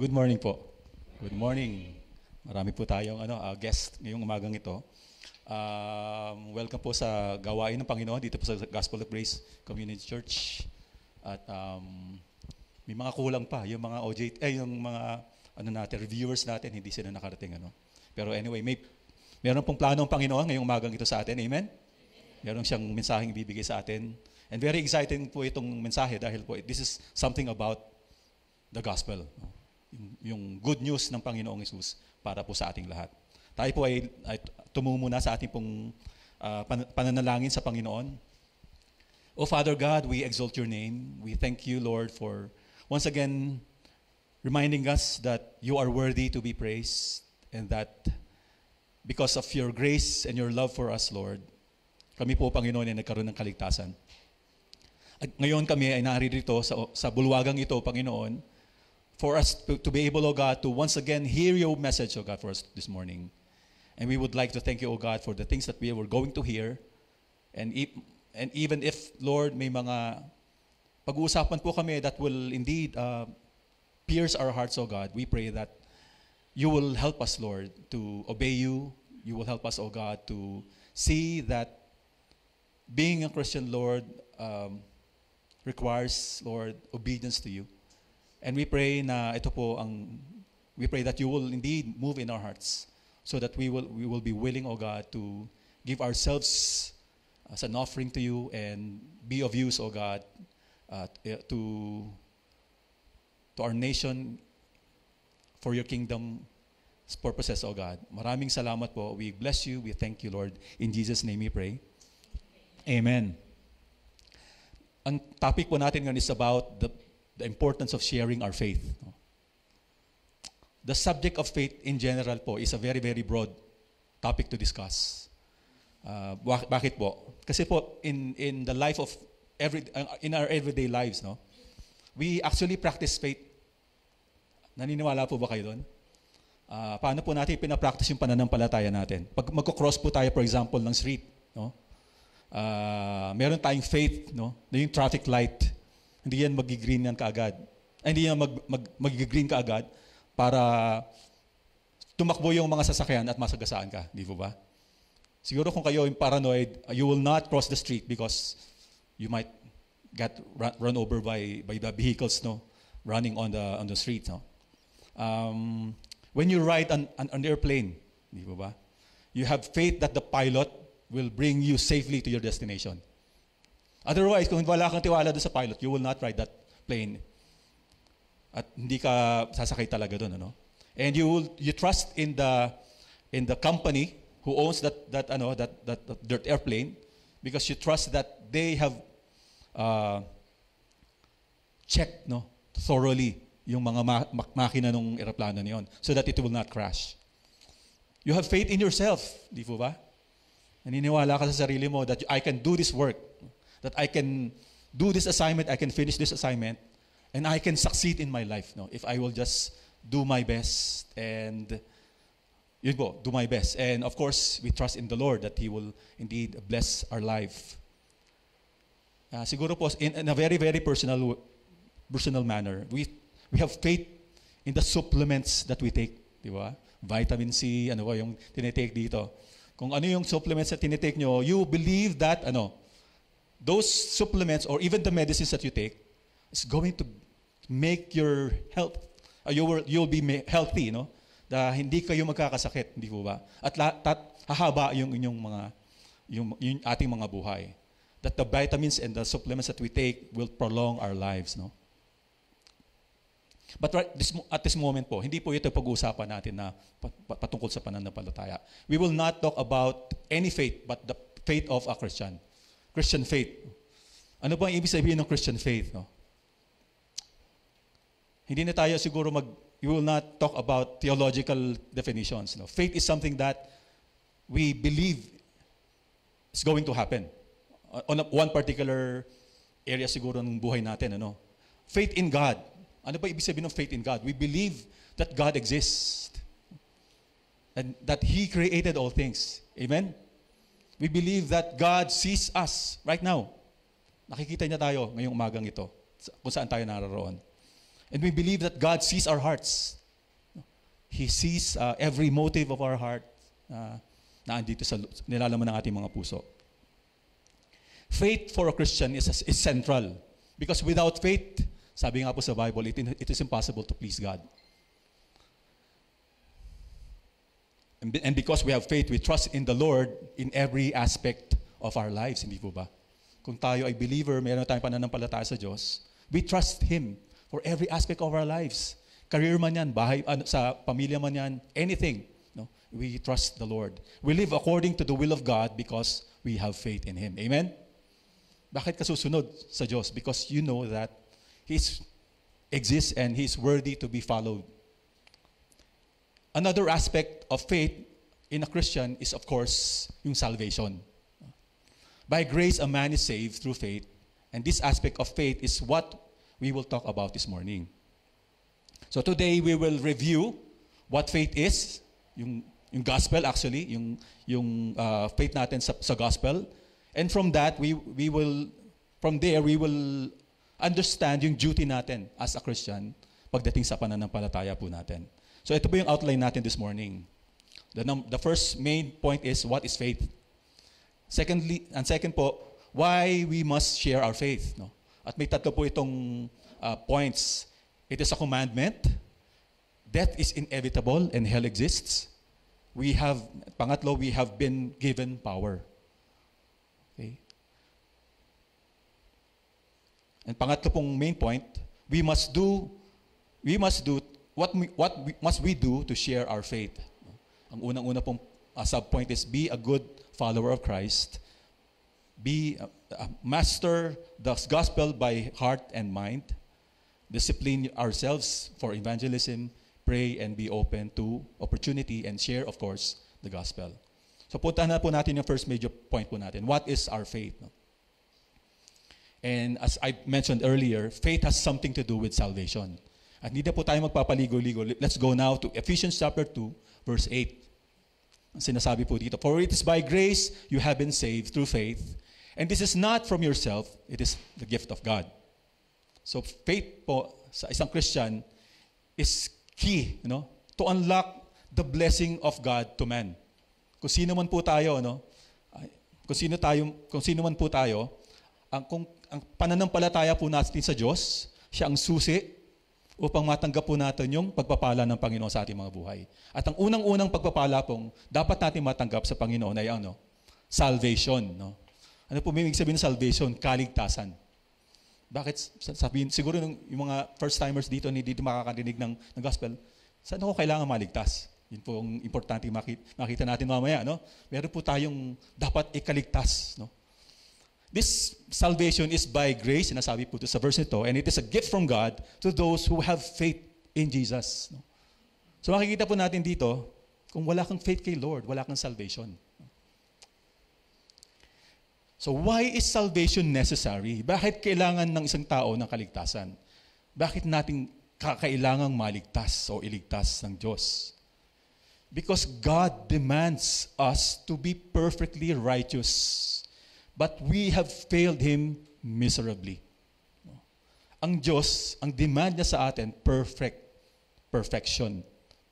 Good morning po. Good morning. Marami po tayong guest ngayong umagang ito. Welcome po sa gawain ng Panginoon dito po sa Gospel of Grace Community Church. At may mga kulang pa, yung mga yung mga reviewers natin, hindi sila nakarating. Pero anyway, meron pong plano ng Panginoon ngayong umagang ito sa atin. Amen? Meron siyang mensaheng ibibigay sa atin. And very exciting po itong mensahe dahil po this is something about the gospel. Yung good news ng Panginoong Hesus para po sa ating lahat. Tayo po ay tumumuna sa ating pong pananalangin sa Panginoon. O Father God, we exalt your name. We thank you, Lord, for once again reminding us that you are worthy to be praised and that because of your grace and your love for us, Lord, kami po, Panginoon, ay nagkaroon ng kaligtasan. At ngayon kami ay naririto sa bulwagang ito, Panginoon, for us to be able, O God, to once again hear your message, O God, for us this morning. And we would like to thank you, O God, for the things that we were going to hear. And even if, Lord, may mga pag-uusapan po kami that will indeed pierce our hearts, O God, we pray that you will help us, Lord, to obey you. You will help us, O God, to see that being a Christian, Lord, requires, Lord, obedience to you. And we pray we pray that you will indeed move in our hearts so that we will be willing, O God, to give ourselves as an offering to you and be of use, O God, to our nation for your kingdom purposes, O God. Maraming salamat po. We bless you. We thank you, Lord. In Jesus' name we pray. Amen. Ang topic po natin ngayon is about the importance of sharing our faith. The subject of faith in general po is a very, very broad topic to discuss. Bakit po? Kasi po in the life of in our everyday lives, we actually practice faith. Naniniwala po ba kayo doon? Paano po natin pinapractice yung pananampalataya natin? Pag magko-cross po tayo, for example, ng street, meron tayong faith, na yung traffic light, hindi yan mag-green yan kaagad. Hindi yan mag-green kaagad para tumakbo yung mga sasakyan at masagasaan ka. Di po ba? Siguro kung kayo yung paranoid, you will not cross the street because you might get run over by the vehicles running on the street. When you ride an airplane, di po ba? You have faith that the pilot will bring you safely to your destination. Otherwise, kung wala kang tiwala doon sa pilot, you will not ride that plane. At hindi ka sasakay talaga doon, And you trust in the company who owns that airplane because you trust that they have checked thoroughly yung mga makina ng eroplano niyon so that it will not crash. You have faith in yourself, di po ba? Naniniwala ka sa sarili mo that I can do this work, that I can do this assignment, I can finish this assignment, and I can succeed in my life, if I will just do my best and do my best. And of course, we trust in the Lord that He will indeed bless our life. Siguro po, in a very, very personal manner, we have faith in the supplements that we take, di ba? Vitamin C, yung tinitake dito. Kung ano yung supplements na tinitake nyo, you believe that those supplements or even the medicines that you take is going to make your health, you'll be healthy, na hindi kayo magkakasakit, hindi po ba? At hahaba yung ating mga buhay. That the vitamins and the supplements that we take will prolong our lives, But at this moment po, hindi po ito pag-uusapan natin na patungkol sa pananampalataya. We will not talk about any faith but the faith of a Christian. Christian faith. Ano ba ang ibig sabihin ng Christian faith? Hindi na tayo siguro we will not talk about theological definitions. Faith is something that we believe is going to happen. On one particular area siguro ng buhay natin. Faith in God. Ano ba ibig sabihin ng faith in God? We believe that God exists and that He created all things. Amen? We believe that God sees us right now. Nakikita niya tayo ngayong umagang ito, kung saan tayo naroon. And we believe that God sees our hearts. He sees every motive of our heart na andito sa nilalaman ng ating mga puso. Faith for a Christian is central. Because without faith, sabi nga po sa Bible, it is impossible to please God. And because we have faith, we trust in the Lord in every aspect of our lives. Hindi po ba? Kung tayo ay believer, meron tayong pananampalataya sa Diyos, we trust Him for every aspect of our lives. Career man yan, bahay, sa pamilya man yan, anything. No? We trust the Lord. We live according to the will of God because we have faith in Him. Amen? Bakit ka susunod sa Diyos? Because you know that He exists and He is worthy to be followed. Another aspect of faith in a Christian is, of course, yung salvation. By grace, a man is saved through faith. And this aspect of faith is what we will talk about this morning. So today, we will review what faith is, yung gospel actually, yung faith natin sa gospel. And from that, we will understand yung duty natin as a Christian pagdating sa pananampalataya po natin. So ito po yung outline natin this morning. The first main point is, what is faith? Second po, why we must share our faith. No? At may tatlo po itong points. It is a commandment. Death is inevitable and hell exists. Pangatlo, we have been given power. Okay? And pangatlo pong main point, what must we do to share our faith? Ang unang-una pong sub-point is, be a good follower of Christ. Master the gospel by heart and mind. Discipline ourselves for evangelism. Pray and be open to opportunity and share, of course, the gospel. So puntahan na po natin yung first major point po natin. What is our faith? No? And as I mentioned earlier, faith has something to do with salvation. At hindi na po tayo magpapaligo-ligo. Let's go now to Ephesians chapter 2, verse 8. Ang sinasabi po dito, for it is by grace you have been saved through faith, and this is not from yourself, it is the gift of God. So faith po sa isang Christian is key, to unlock the blessing of God to man. Kung sino man po tayo, kung sino man po tayo, ang pananampalataya po natin sa Diyos, siya ang susi upang matanggap po natin yung pagpapala ng Panginoon sa ating mga buhay. At ang unang-unang pagpapala pong dapat natin matanggap sa Panginoon ay salvation. No? Ano po may sabihin ng salvation? Kaligtasan. Bakit sabihin, siguro yung mga first-timers dito, hindi makakarinig ng gospel, saan ako kailangan maligtas? Yun po ang importante makita natin mamaya. No? Meron po tayong dapat ikaligtas. No? This salvation is by grace, sinasabi po ito sa verse nito, and it is a gift from God to those who have faith in Jesus. No? So makikita po natin dito, kung wala kang faith kay Lord, wala kang salvation. So why is salvation necessary? Bakit kailangan ng isang tao ng kaligtasan? Bakit natin kakailangang maligtas o iligtas ng Diyos? Because God demands us to be perfectly righteous, but we have failed Him miserably. Ang Diyos, ang demand niya sa atin, perfection,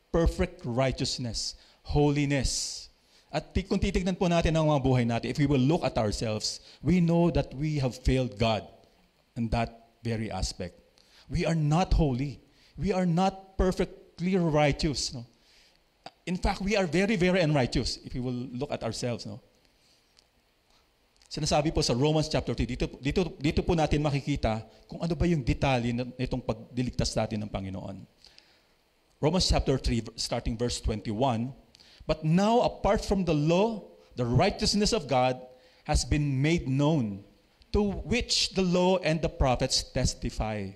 perfect righteousness, holiness. At kung titignan po natin ang mga buhay natin, if we will look at ourselves, we know that we have failed God in that very aspect. We are not holy. We are not perfectly righteous. No? In fact, we are very, very unrighteous if we will look at ourselves. No? Sinasabi po sa Romans chapter 3, dito po natin makikita kung ano ba yung detalye nitong pagdiligtas natin ng Panginoon. Romans chapter 3, starting verse 21, but now, apart from the law, the righteousness of God has been made known, to which the law and the prophets testify.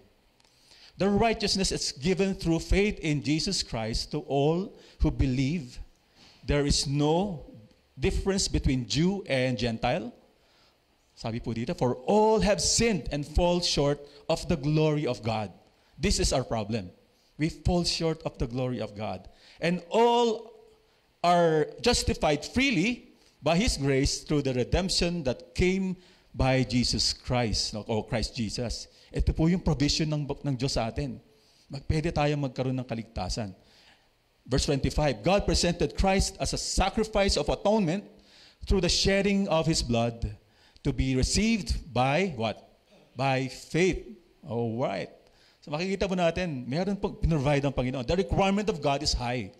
The righteousness is given through faith in Jesus Christ to all who believe. There is no difference between Jew and Gentile. Sabi po dito, for all have sinned and fall short of the glory of God. This is our problem. We fall short of the glory of God. And all are justified freely by His grace through the redemption that came by Jesus Christ, o Christ Jesus. Ito po yung provision ng Diyos sa atin. Pwede tayong magkaroon ng kaligtasan. Verse 25, God presented Christ as a sacrifice of atonement through the shedding of His blood to be received by what? By faith. Alright. So makikita po natin, meron pong pinrovide ang Panginoon. The requirement of God is high.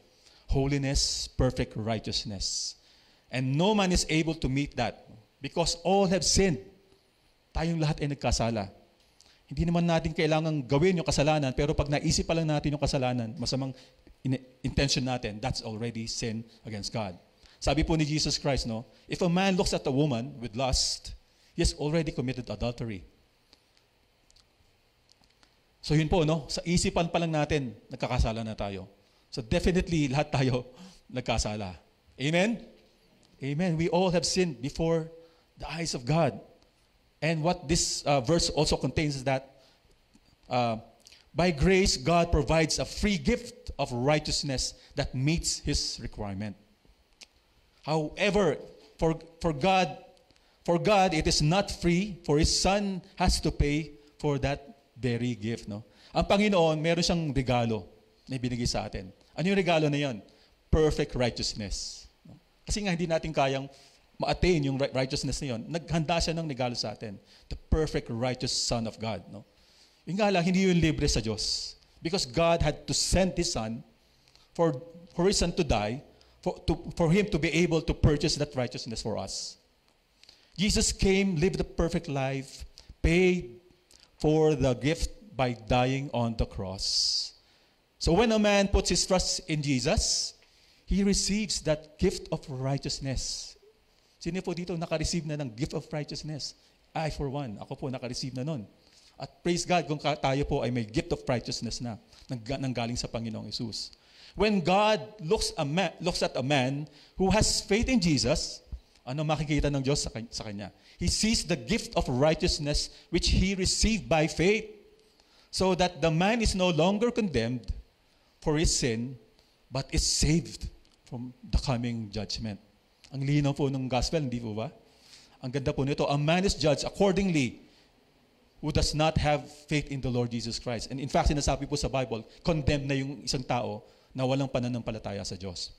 Holiness, perfect righteousness. And no man is able to meet that because all have sinned. Tayong lahat ay nagkasala. Hindi naman natin kailangang gawin yung kasalanan, pero pag naisip pa lang natin yung kasalanan, masamang intention natin, that's already sin against God. Sabi po ni Jesus Christ, no, if a man looks at a woman with lust, he has already committed adultery. So yun po, no, sa isipan pa lang natin, nagkakasala na tayo. So definitely, lahat tayo nagkasala. Amen? Amen. We all have sinned before the eyes of God. And what this verse also contains is that by grace, God provides a free gift of righteousness that meets His requirement. However, for God, it is not free, for His Son has to pay for that very gift. No? Ang Panginoon, meron siyang regalo na ibinigay sa atin. Ano yung regalo na yan? Perfect righteousness. No? Kasi nga hindi natin kayang ma-attain yung righteousness na yun. Naghanda siya ng regalo sa atin. The perfect righteous Son of God. No? Yung nga lang, hindi yun libre sa Diyos. Because God had to send His Son for His Son to die, for Him to be able to purchase that righteousness for us. Jesus came, lived a perfect life, paid for the gift by dying on the cross. So when a man puts his trust in Jesus, he receives that gift of righteousness. Sino po dito naka-receive na ng gift of righteousness? I for one, ako po naka-receive na nun. At praise God kung tayo po ay may gift of righteousness na nanggaling sa Panginoong Hesus. When God looks at a man who has faith in Jesus, ano makikita ng Diyos sa kanya? He sees the gift of righteousness which he received by faith, so that the man is no longer condemned for his sin, but is saved from the coming judgment. Ang linaw po ng gospel, hindi po ba? Ang ganda po nito, a man is judged accordingly who does not have faith in the Lord Jesus Christ. And in fact, sinasabi po sa Bible, condemned na yung isang tao na walang pananampalataya sa Diyos.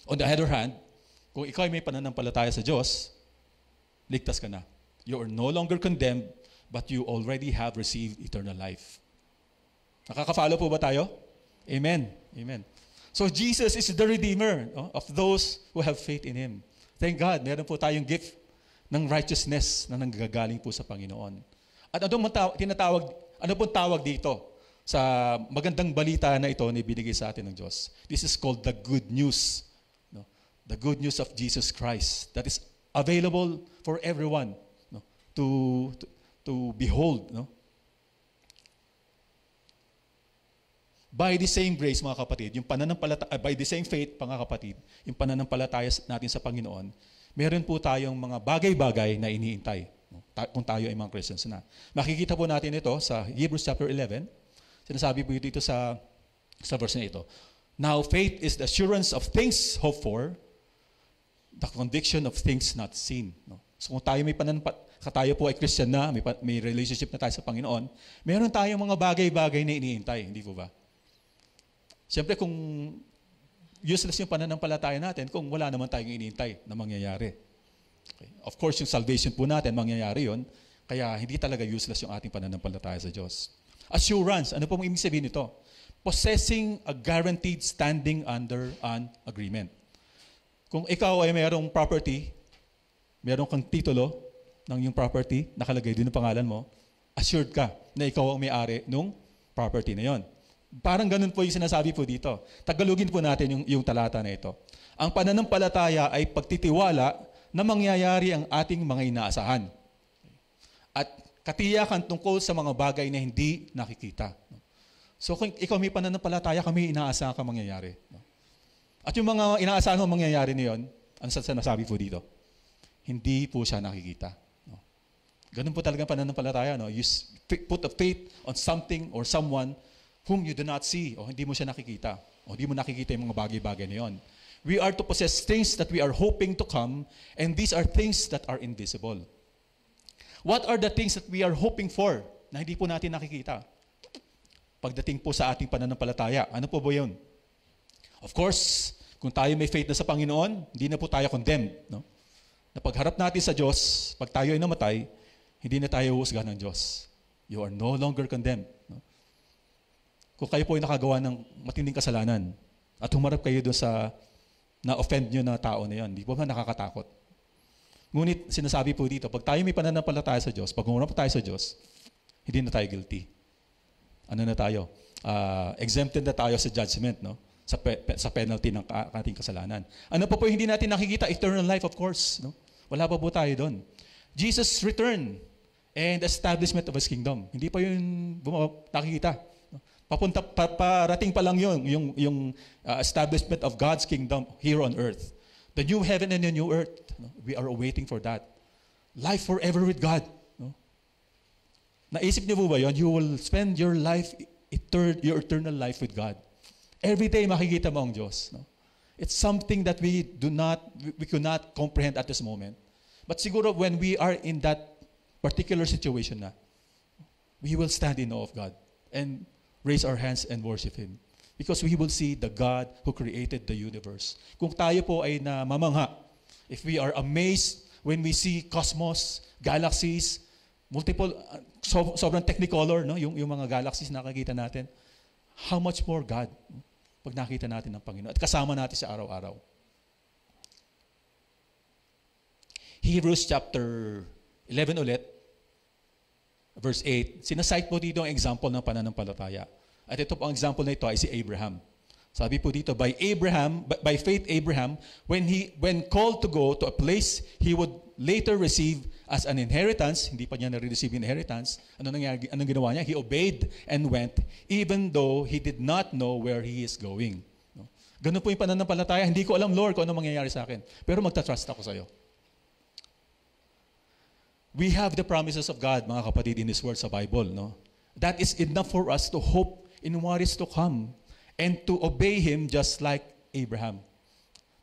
On the other hand, kung ikaw ay may pananampalataya sa Diyos, ligtas ka na. You are no longer condemned, but you already have received eternal life. Nakaka-follow po ba tayo? Amen. Amen. So Jesus is the Redeemer of those who have faith in Him. Thank God, meron po tayong gift ng righteousness na nanggagaling po sa Panginoon. At ano pong tawag dito sa magandang balita na ito na ibinigay sa atin ng Diyos? This is called the good news. No? The good news of Jesus Christ that is available for everyone, no? to behold. No? By the same grace, mga kapatid, by the same faith, mga kapatid, yung pananampalataya natin sa Panginoon, meron po tayong mga bagay-bagay na iniintay, no? Kung tayo ay mga Christians na. Makikita po natin ito sa Hebrews chapter 11. Sinasabi po dito sa verse na ito. Now, faith is the assurance of things hoped for, the conviction of things not seen. No? So kung tayo tayo po ay Christian na, may relationship na tayo sa Panginoon, meron tayong mga bagay-bagay na iniintay, hindi po ba? Siyempre kung useless yung pananampalataya natin, kung wala naman tayong iniintay na mangyayari. Okay. Of course, yung salvation po natin, mangyayari yon, kaya hindi talaga useless yung ating pananampalataya sa Diyos. Assurance, ano po ang ibig sabihin nito? Possessing a guaranteed standing under an agreement. Kung ikaw ay mayroong property, mayroong kang titulo ng iyong property, nakalagay din ang pangalan mo, assured ka na ikaw ang may-ari ng property na yon. Parang ganun po yung sinasabi po dito. Tagalogin po natin yung talata na ito. Ang pananampalataya ay pagtitiwala na mangyayari ang ating mga inaasahan. At katiyakan tungkol sa mga bagay na hindi nakikita. So kung ikaw may pananampalataya, kami inaasahan ka mangyayari. At yung mga inaasahan mo mangyayari na yun, ano sa sinasabi po dito? Hindi po siya nakikita. Ganun po talaga pananampalataya. No? You put a faith on something or someone whom you do not see, o hindi mo siya nakikita, o hindi mo nakikita yung mga bagay-bagay na yun. We are to possess things that we are hoping to come, and these are things that are invisible. What are the things that we are hoping for na hindi po natin nakikita? pagdating po sa ating pananampalataya. Ano po ba yun? Of course, kung tayo may faith na sa Panginoon, hindi na po tayo condemned. No? Na pagharap natin sa Diyos, pag tayo ay namatay, hindi na tayo husgahan ng Diyos. You are no longer condemned. No? Kung kayo po ay nakagawa ng matinding kasalanan at humarap kayo doon sa na-offend nyo na tao na yan, di po ba nakakatakot? Ngunit sinasabi po dito, pag tayo may pananampalataya sa Diyos, pag humarap tayo sa Diyos, hindi na tayo guilty. Ano na tayo? Exempted na tayo sa judgment, no? Sa penalty ng ating kasalanan. Ano pa po hindi natin nakikita? Eternal life, of course. No? Wala pa po tayo doon. Jesus' return and establishment of His kingdom. Hindi pa yun nakikita. Parating pa lang yung establishment of God's kingdom here on earth. The new heaven and the new earth. No? We are waiting for that. Life forever with God. No? Naisip niyo po ba yun? You will spend your life, your eternal life with God. Every day makikita mo ang Diyos. No? It's something that we could not comprehend at this moment. But siguro when we are in that particular situation na, we will stand in awe of God and raise our hands and worship Him. Because we will see the God who created the universe. Kung tayo po ay namamangha, if we are amazed when we see cosmos, galaxies, multiple, sobrang technicolor, no? yung mga galaxies na nakikita natin, how much more God pag nakita natin ng Panginoon at kasama natin sa araw-araw. Hebrews chapter 11 ulit, verse 8, sinasite po dito ang example ng pananampalataya. At ito po ang example na ito ay si Abraham. Sabi po dito, by faith Abraham, when called to go to a place he would later receive as an inheritance, hindi pa niya na-receive inheritance, anong ginawa niya? He obeyed and went, even though he did not know where he is going. No? Ganun po yung pananampalataya. Hindi ko alam, Lord, kung ano mangyayari sa akin. Pero magta-trust ako sa iyo. We have the promises of God, mga kapatid, in His Word sa Bible. No? That is enough for us to hope in what is to come and to obey Him just like Abraham.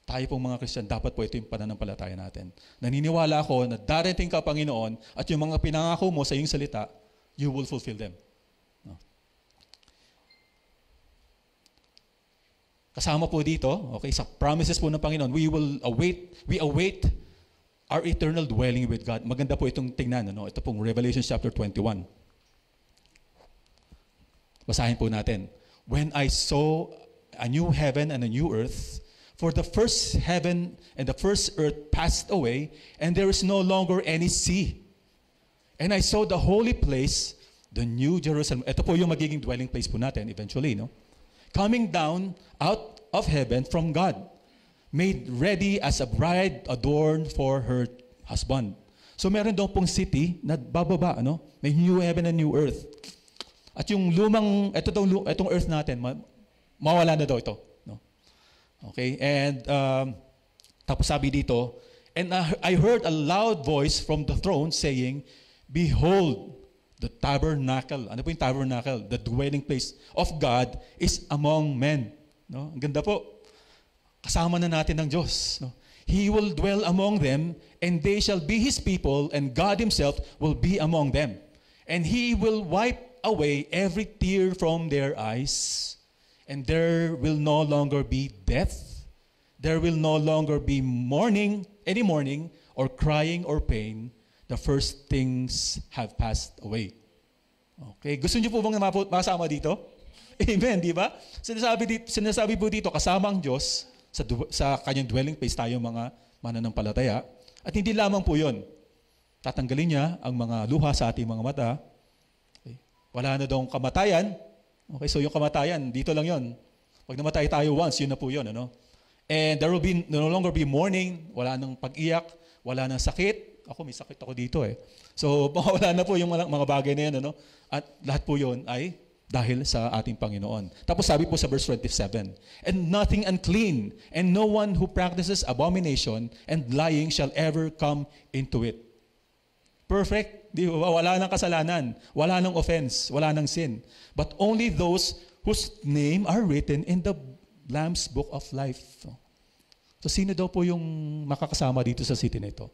Tayo pong mga Christian, dapat po ito yung pananampalataya natin. Naniniwala ako na darating ka, Panginoon, at yung mga pinangako mo sa iyong salita, you will fulfill them. No? Kasama po dito, okay, sa promises po ng Panginoon, we await our eternal dwelling with God. Maganda po itong tingnan, no? Ito pong Revelation chapter 21. Basahin po natin. When I saw a new heaven and a new earth, for the first heaven and the first earth passed away, and there is no longer any sea. And I saw the holy place, the new Jerusalem. Ito po yung magiging dwelling place po natin eventually, no? Coming down out of heaven from God, made ready as a bride adorned for her husband. So meron daw pong city na bababa, ano? May new heaven and new earth. At yung itong earth natin, mawala na daw ito. No? Okay? And, tapos sabi dito, and I heard a loud voice from the throne saying, behold, the tabernacle. Ano po yung tabernacle? The dwelling place of God is among men. No? Ang ganda po. Kasama na natin ng Diyos. No? He will dwell among them, and they shall be His people, and God Himself will be among them. And He will wipe away every tear from their eyes, and there will no longer be death. There will no longer be any mourning, or crying or pain. The first things have passed away. Okay, gusto niyo po bang masama dito? Amen, di ba? Sinasabi po dito, kasama ang Diyos sa kanyang dwelling place tayo mga mananampalataya. At hindi lamang po yun. Tatanggalin niya ang mga luha sa ating mga mata. Okay. Wala na daw kamatayan. Okay, so yung kamatayan, dito lang yun. Pag namatay tayo once, yun na po yun. Ano? And there will no longer be mourning, wala nang pag-iyak, wala nang sakit. Ako, may sakit ako dito eh. So, wala na po yung mga bagay na yan. Ano? At lahat po yun ay dahil sa ating Panginoon. Tapos sabi po sa verse 27, and nothing unclean, and no one who practices abomination and lying shall ever come into it. Perfect. Di ba? Wala nang kasalanan, wala nang offense, wala nang sin. But only those whose name are written in the Lamb's Book of Life. So sino daw po yung makakasama dito sa city na ito?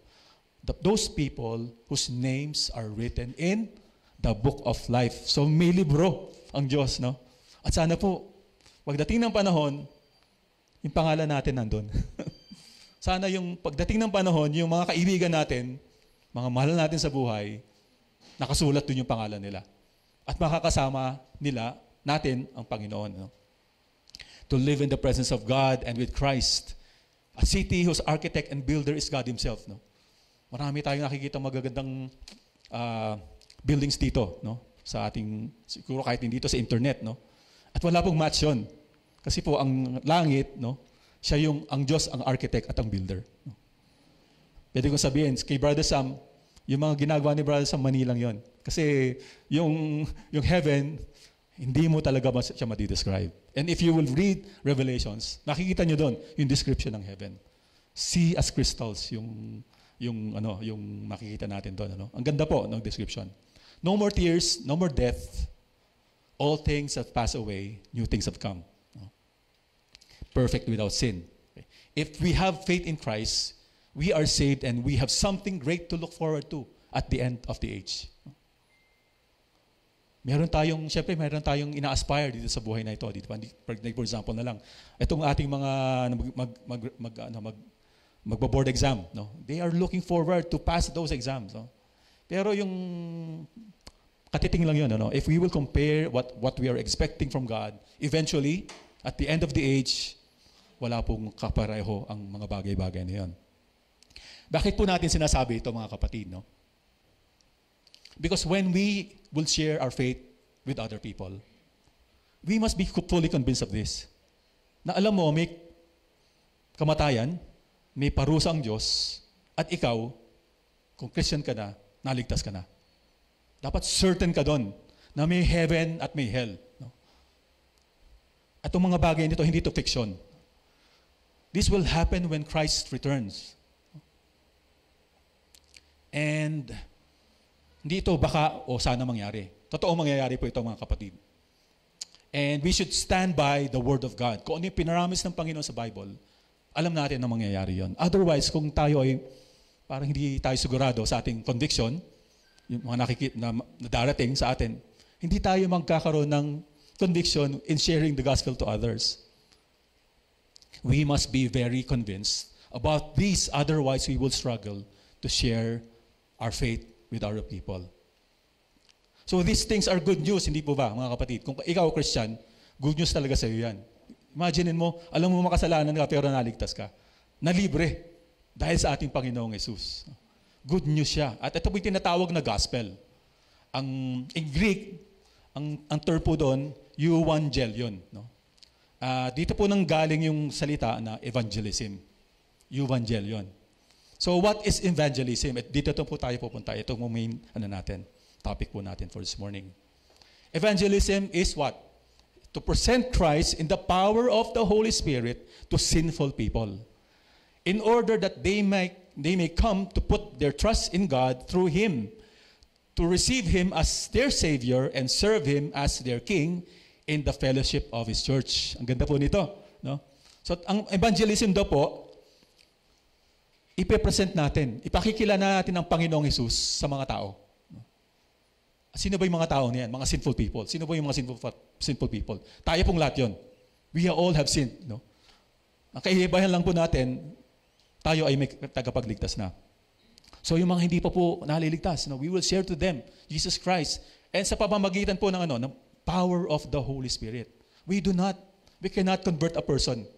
Those people whose names are written in the book of life. So may libro ang Diyos, no? At sana po, pagdating ng panahon, yung pangalan natin nandun. Sana yung pagdating ng panahon, yung mga kaibigan natin, mga mahal natin sa buhay, nakasulat dun yung pangalan nila. At makakasama natin ang Panginoon. No? To live in the presence of God and with Christ. A city whose architect and builder is God Himself. No? Marami tayong nakikita magagandang buildings dito. No? Sa ating, siguro kahit hindi dito sa internet. No? At wala pong match yun. Kasi po ang langit, no? Siya ang Diyos, ang architect at ang builder. No? Pwede kong sabihin, kay Brother Sam, yung mga ginagawa ni Brother Sam, manilang yon. Kasi yung heaven, hindi mo talaga siya ma-describe. And if you will read Revelations, nakikita nyo doon yung description ng heaven. See as crystals, yung makikita natin doon. Ano? Ang ganda po ng description. No more tears, no more death. All things have passed away, new things have come. Perfect without sin. If we have faith in Christ, we are saved and we have something great to look forward to at the end of the age. Meron tayong ina-aspire dito sa buhay na ito. Dito, for example na lang, itong ating mga magbo-board exam. No? They are looking forward to pass those exams. No? Pero yung katiting lang yun. Ano? If we will compare what we are expecting from God, eventually, at the end of the age, wala pong kapareho ang mga bagay-bagay na yun. Bakit po natin sinasabi ito, mga kapatid? No? Because when we will share our faith with other people, we must be fully convinced of this. Na alam mo, may kamatayan, may parusa ang Diyos, at ikaw, kung Christian ka na, naligtas ka na. Dapat certain ka doon na may heaven at may hell. No? At ang mga bagay nito, hindi ito fiction. This will happen when Christ returns. And hindi ito baka o sana mangyari. Totoo mangyayari po ito, mga kapatid. And we should stand by the Word of God. Kung ano yung pinaramis ng Panginoon sa Bible, alam natin na mangyayari yon. Otherwise, kung tayo ay parang hindi tayo sigurado sa ating conviction, yung mga nakikita na darating sa atin, hindi tayo magkakaroon ng conviction in sharing the gospel to others. We must be very convinced about these, otherwise we will struggle to share our faith with other people. So these things are good news, hindi po ba, mga kapatid? Kung ikaw, Christian, good news talaga sa iyo yan. Imagine mo, alam mo makasalanan ka pero naligtas ka. Nalibre dahil sa ating Panginoong Jesus. Good news siya. At ito po yung tinatawag na gospel. In Greek, ang term po doon, euangelion. No? Dito po nang galing yung salita na evangelism. Evangelion. So what is evangelism? At dito po tayo pupunta. Ito ang main topic po natin for this morning. Evangelism is what? To present Christ in the power of the Holy Spirit to sinful people. In order that they may come to put their trust in God through Him, to receive Him as their Savior and serve Him as their King in the fellowship of His church. Ang ganda po nito. No? So, ang evangelism daw po, ipipresent natin, ipakikilala natin ang Panginoong Hesus sa mga tao. No? Sino ba yung mga tao niyan? Mga sinful people. Sino ba yung mga sinful people? Tayo pong lahat yun. We all have sinned. No? Ang kaibahan lang po natin, tayo ay may tagapagligtas na. So yung mga hindi pa po naliligtas, no, we will share to them Jesus Christ. And sa pamamagitan po ng ng power of the Holy Spirit. We cannot convert a person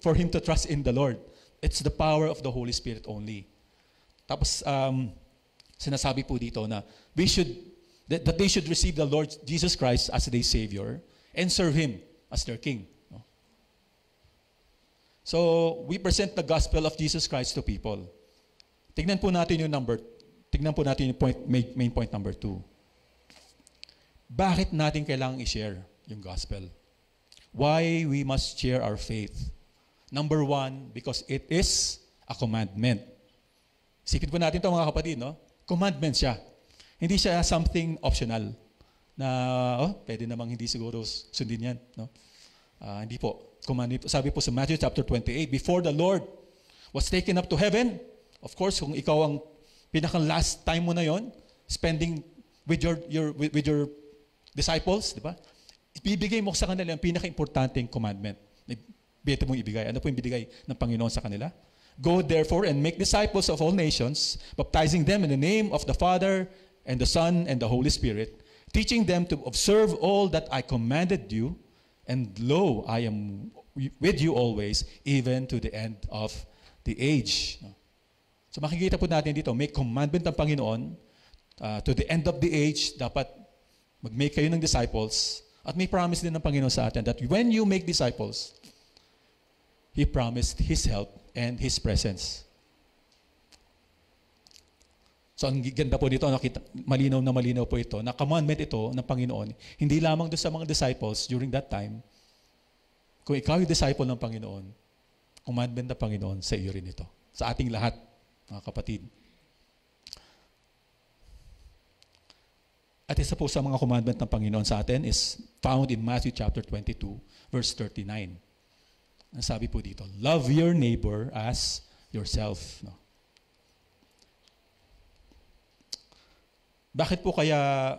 for him to trust in the Lord. It's the power of the Holy Spirit only. Tapos sinasabi po dito na that they should receive the Lord Jesus Christ as their Savior and serve Him as their King. No? So we present the gospel of Jesus Christ to people. Tignan po natin yung main point number 2. Bakit natin kailangang i-share yung gospel? Why we must share our faith? Number 1, because it is a commandment. Isipin po natin ito, mga kapatid, no? Commandment siya. Hindi siya something optional na, pwede namang hindi siguro sundin yan. No? Hindi po. Sabi po sa Matthew chapter 28, before the Lord was taken up to heaven, of course, kung ikaw ang pinaka-last time mo na yon, spending with your disciples, di ba? Ibibigay mo sa kanila ang pinaka-importanting commandment. Bete mong ibigay. Ano po yung binigay ng Panginoon sa kanila? Go therefore and make disciples of all nations, baptizing them in the name of the Father and the Son and the Holy Spirit, teaching them to observe all that I commanded you, and lo, I am with you always, even to the end of the age. So makikita po natin dito, may commandment ng Panginoon, to the end of the age, dapat mag-make kayo ng disciples, at may promise din ng Panginoon sa atin that when you make disciples, He promised His help and His presence. So ang ganda po dito, malinaw na malinaw po ito, na commandment ito ng Panginoon, hindi lamang doon sa mga disciples during that time. Kung ikaw yung disciple ng Panginoon, commandment ng Panginoon sa iyo rin ito. Sa ating lahat, mga kapatid. At isa po sa mga commandment ng Panginoon sa atin is found in Matthew chapter 22, verse 39. Ang sabi po dito, love your neighbor as yourself. No? Bakit po kaya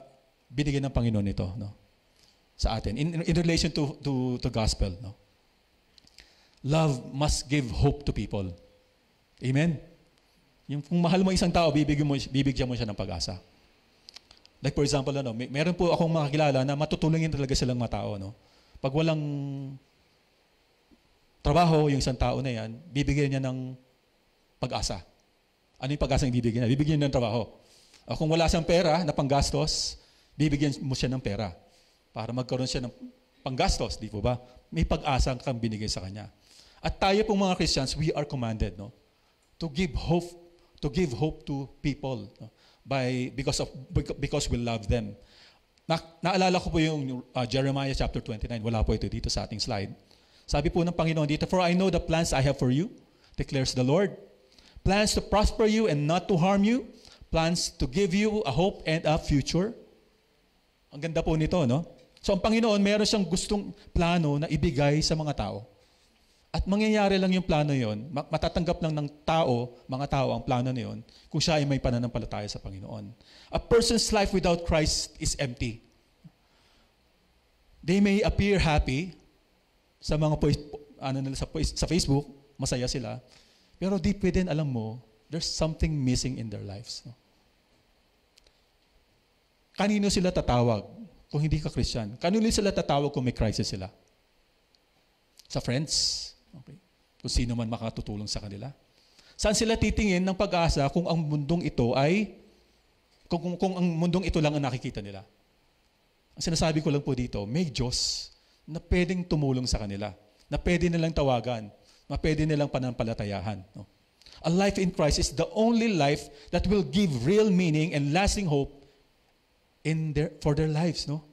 binigyan ng Panginoon ito, no? Sa atin in relation to gospel, no? Love must give hope to people. Amen. Yung kung mahal mo isang tao, bibigyan mo siya ng pag-asa. Like for example, meron po akong makakilala na matutulungin talaga silang mga tao, no? Pag walang trabaho yung isang tao na yan, bibigyan niya ng pag-asa. Ano yung pag-asa yung bibigyan niya? Bibigyan niya ng trabaho. Kung wala siyang pera na panggastos, bibigyan mo siya ng pera para magkaroon siya ng panggastos, di po ba? May pag-asa kang binigay sa kanya. At tayo pong mga Christians, we are commanded, no, to give hope to people, no, because we love them. Naalala ko po yung Jeremiah chapter 29. Wala po ito dito sa ating slide. Sabi po ng Panginoon dito, for I know the plans I have for you, declares the Lord. Plans to prosper you and not to harm you. Plans to give you a hope and a future. Ang ganda po nito, no? So ang Panginoon, meron siyang gustong plano na ibigay sa mga tao. At mangyayari lang yung plano yon, matatanggap lang ng mga tao ang plano na yon, kung siya ay may pananampalataya sa Panginoon. A person's life without Christ is empty. They may appear happy sa mga sa Facebook, masaya sila, pero deep within, alam mo, there's something missing in their lives. No? Kanino sila tatawag kung hindi ka Christian? Kanino sila tatawag kung may crisis sila? Sa friends? Okay. Kung sino man makatutulong sa kanila. Saan sila titingin ng pag-asa kung ang mundong ito ay, kung ang mundong ito lang ang nakikita nila? Ang sinasabi ko lang po dito, may Diyos na pwedeng tumulong sa kanila, na pwede nilang tawagan, na pwede nilang panampalatayahan. No? A life in Christ is the only life that will give real meaning and lasting hope for their lives. No?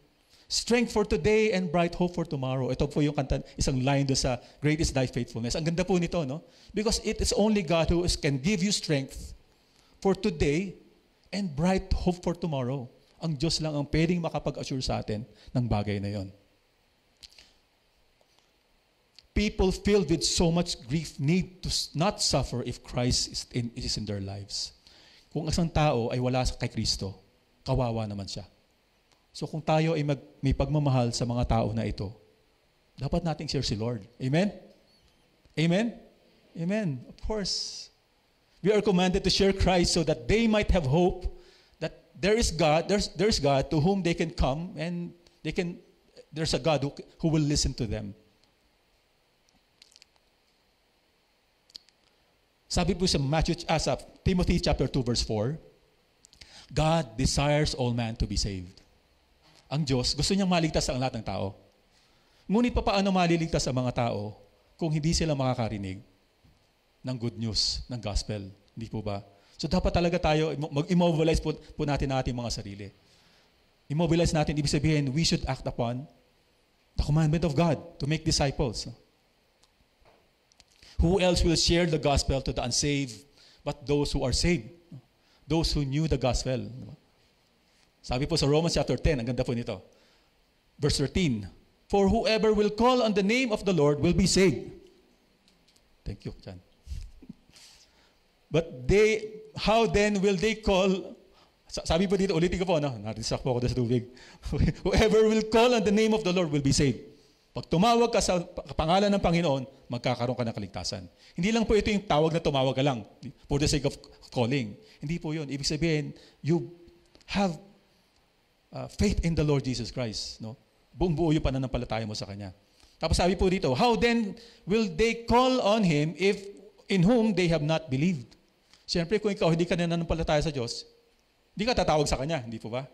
Strength for today and bright hope for tomorrow. Ito po yung kanta, isang line doon sa Great is Thy Faithfulness. Ang ganda po nito, no? Because it is only God who can give you strength for today and bright hope for tomorrow. Ang Diyos lang ang pwedeng makapag-assure sa atin ng bagay na yon. People filled with so much grief need to not suffer if Christ is in their lives. Kung isang tao ay wala kay Kristo, kawawa naman siya. So kung tayo ay may pagmamahal sa mga tao na ito, dapat nating share si Lord. Amen? Amen? Amen. Of course. We are commanded to share Christ so that they might have hope that there is God to whom they can come and there's a God who will listen to them. Sabi po sa Timothy chapter 2 verse 4, God desires all man to be saved. Ang Diyos, gusto niyang maligtas ang lahat ng tao. Ngunit paano maliligtas ang mga tao kung hindi sila makakarinig ng good news, ng gospel? Hindi po ba? So dapat talaga tayo, mag-immobilize po natin ating mga sarili. Immobilize natin, ibig sabihin, we should act upon the commandment of God to make disciples. Who else will share the gospel to the unsaved but those who are saved? Those who knew the gospel. Sabi po sa Romans chapter 10, ang ganda po nito. Verse 13, for whoever will call on the name of the Lord will be saved. Thank you, John. But how then will they call Sabi po dito, ulitin ko po, no? Narisak po ako sa tubig. Whoever will call on the name of the Lord will be saved. Pag tumawag ka sa pangalan ng Panginoon, magkakaroon ka ng kaligtasan. Hindi lang po ito yung tawag na tumawag ka lang for the sake of calling. Hindi po yun. Ibig sabihin, you have faith in the Lord Jesus Christ. No? Buong buo yung pananampalataya mo sa Kanya. Tapos sabi po dito, how then will they call on Him if in whom they have not believed? Siyempre, kung ikaw hindi ka nananampalataya sa Diyos, hindi ka tatawag sa Kanya. Hindi po ba?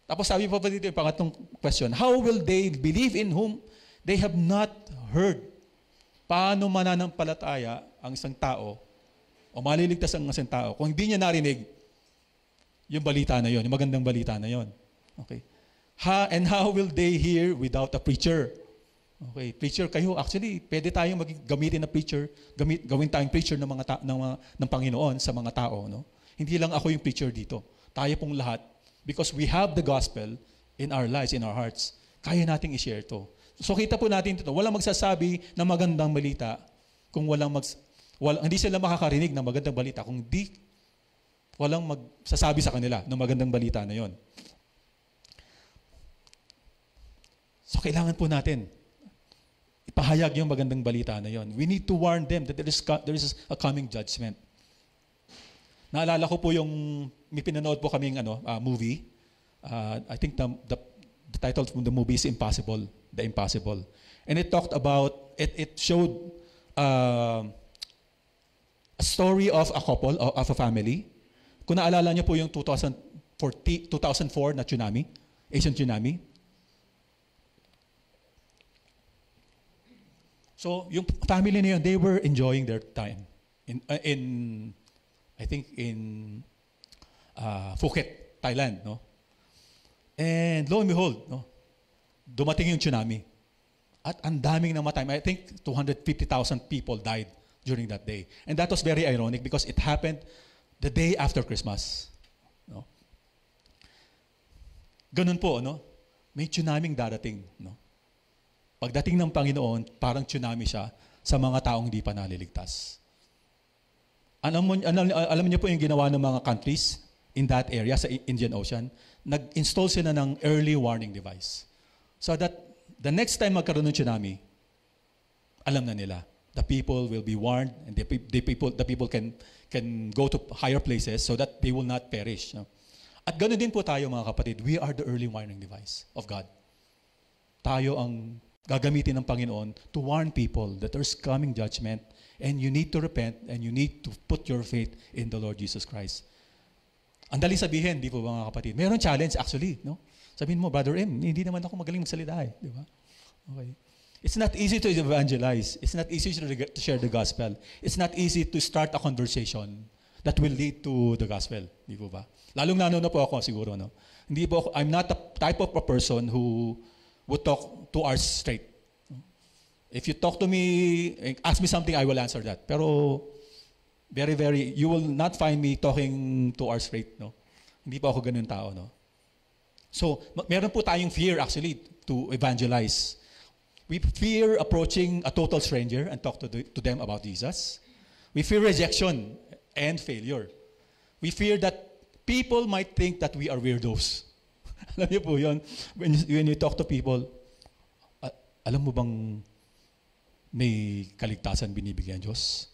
Tapos sabi po dito yung pangatlong question, how will they believe in whom they have not heard? Paano mananampalataya ang isang tao o maliligtas ang isang tao kung hindi niya narinig yung balita na yon, yung magandang balita na yon? Okay. And how will they hear without a preacher? Okay, preacher kayo. Actually, pwede tayong gamitin na preacher, gawin tayong preacher ng Panginoon sa mga tao. No? Hindi lang ako yung preacher dito. Tayo pong lahat. Because we have the gospel in our lives, in our hearts. Kaya nating i-share to. So kita po natin ito. Walang magsasabi ng magandang balita kung hindi sila makakarinig ng magandang balita kung walang magsasabi sa kanila ng magandang balita na yon. So kailangan po natin ipahayag yung magandang balita na yon. We need to warn them that there is a coming judgment. Naalala ko po yung may pinanood po kaming movie. I think the title of the movie is Impossible, The Impossible. And it talked about, it showed a story of a couple, of a family. Kung naalala niyo po yung 2004 na tsunami, Asian tsunami. So, yung family na yun, they were enjoying their time I think in Phuket, Thailand, no? And lo and behold, no, dumating yung tsunami. At ang daming namatay. I think 250,000 people died during that day. And that was very ironic because it happened the day after Christmas. No? Ganun po, no? May tsunaming darating, no? Pagdating ng Panginoon, parang tsunami siya sa mga taong hindi pa naliligtas. Alam niyo po yung ginawa ng mga countries in that area, sa Indian Ocean, nag-install sila ng early warning device. So that the next time magkaroon ng tsunami, alam na nila. The people will be warned and the people can go to higher places so that they will not perish. No? At ganoon din po tayo mga kapatid, we are the early warning device of God. Tayo ang gagamitin ng Panginoon to warn people that there's coming judgment and you need to repent and you need to put your faith in the Lord Jesus Christ. Ang dali sabihin, di po ba mga kapatid? Mayroon challenge actually, no? Sabihin mo, Brother M, hindi naman ako magaling magsalita eh. Di ba? Okay. It's not easy to evangelize. It's not easy to share the gospel. It's not easy to start a conversation that will lead to the gospel. Di po ba? Lalong-lalo na po ako siguro, no? Hindi po ako, I'm not the type of a person who would talk 2 hours straight. If you talk to me, ask me something, I will answer that. Pero, you will not find me talking 2 hours straight, no? Hindi pa ako ganun tao, no? So, meron po tayong fear actually to evangelize. We fear approaching a total stranger and talk to them about Jesus. We fear rejection and failure. We fear that people might think that we are weirdos. Alam niyo po yun, when you talk to people, alam mo bang may kaligtasan binibigyan Diyos?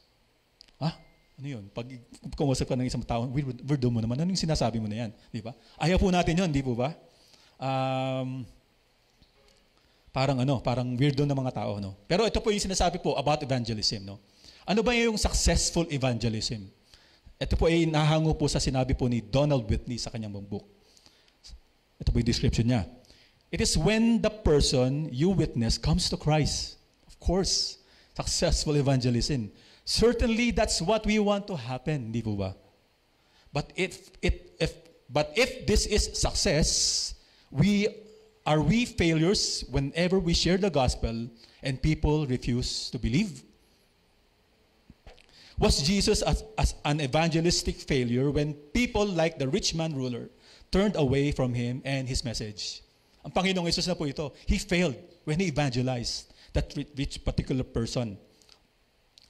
Ano yun? Pag kumusap ka ng isang tao, weirdo mo naman. Ano yung sinasabi mo na yan? Di ba? Ayaw po natin yun, di po ba? Parang weirdo na mga tao, no? Pero ito po yung sinasabi po about evangelism, no? Ano ba yung successful evangelism? Ito po ay nahango po sa sinabi po ni Donald Whitney sa kanyang book. Ito po yung description niya. It is when the person you witness comes to Christ. Of course, successful evangelism. Certainly, that's what we want to happen, di po ba? But if this is success, are we failures whenever we share the gospel and people refuse to believe? Was Jesus as an evangelistic failure when people like the rich man ruler turned away from him and his message? Ang Panginoong Yesus na po ito, He failed when He evangelized that rich particular person.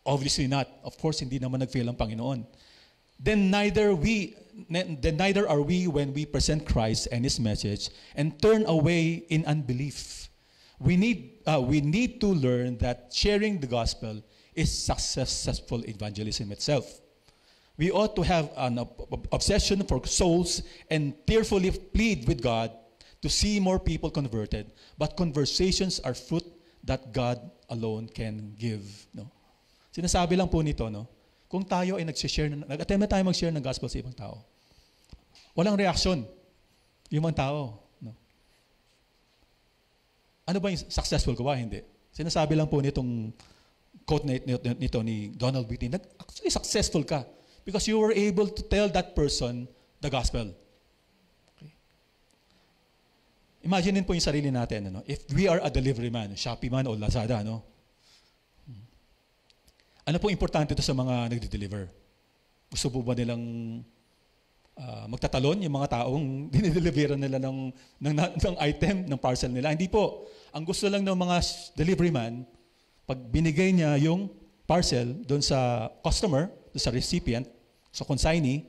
Obviously not. Of course, hindi naman nag-fail ang Panginoon. Then neither then neither are we when we present Christ and His message and turn away in unbelief. We need to learn that sharing the gospel is successful evangelism itself. We ought to have an obsession for souls and tearfully plead with God to see more people converted. But conversations are fruit that God alone can give. No? Sinasabi lang po nito, no? Kung tayo ay nag-attempt na tayo mag-share ng gospel sa ibang tao, walang reaksyon yung mga tao. No? Ano ba yung successful ko ba? Hindi. Sinasabi lang po nitong quote nito ni Donald Whitney, actually successful ka because you were able to tell that person the gospel. Okay. Imagine po yung sarili natin. Ano? If we are a delivery man, Shopee man o Lazada, no? Ano po importante ito sa mga nagde-deliver? Gusto po ba nilang magtatalon yung mga taong dinideliveran nila ng item, ng parcel nila? Hindi po. Ang gusto lang ng mga delivery man, pag binigay niya yung parcel doon sa customer, doon sa recipient, sa consignee,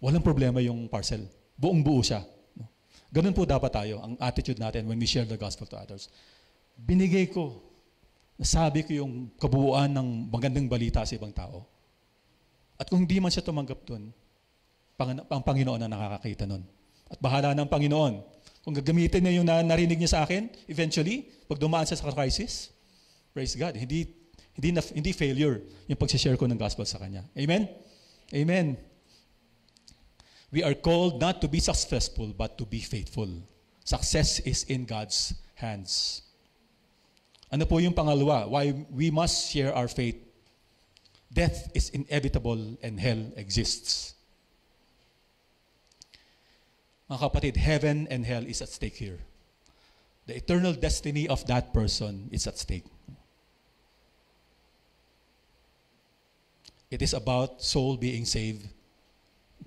walang problema yung parcel. Buong-buo siya. No? Ganun po dapat tayo, ang attitude natin when we share the gospel to others. Binigay ko, nasabi ko yung kabuuan ng magandang balita sa ibang tao. At kung hindi man siya tumanggap doon, ang Panginoon ang nakakakita nun. At bahala ng Panginoon. Kung gagamitin niya yung narinig niya sa akin, eventually, pag dumaan siya sa crisis, praise God, hindi failure yung pag-share ko ng gospel sa kanya. Amen? Amen. We are called not to be successful, but to be faithful. Success is in God's hands. Ano po yung pangalawa? Why we must share our faith? Death is inevitable and hell exists. Mga kapatid, heaven and hell is at stake here. The eternal destiny of that person is at stake. It is about soul being saved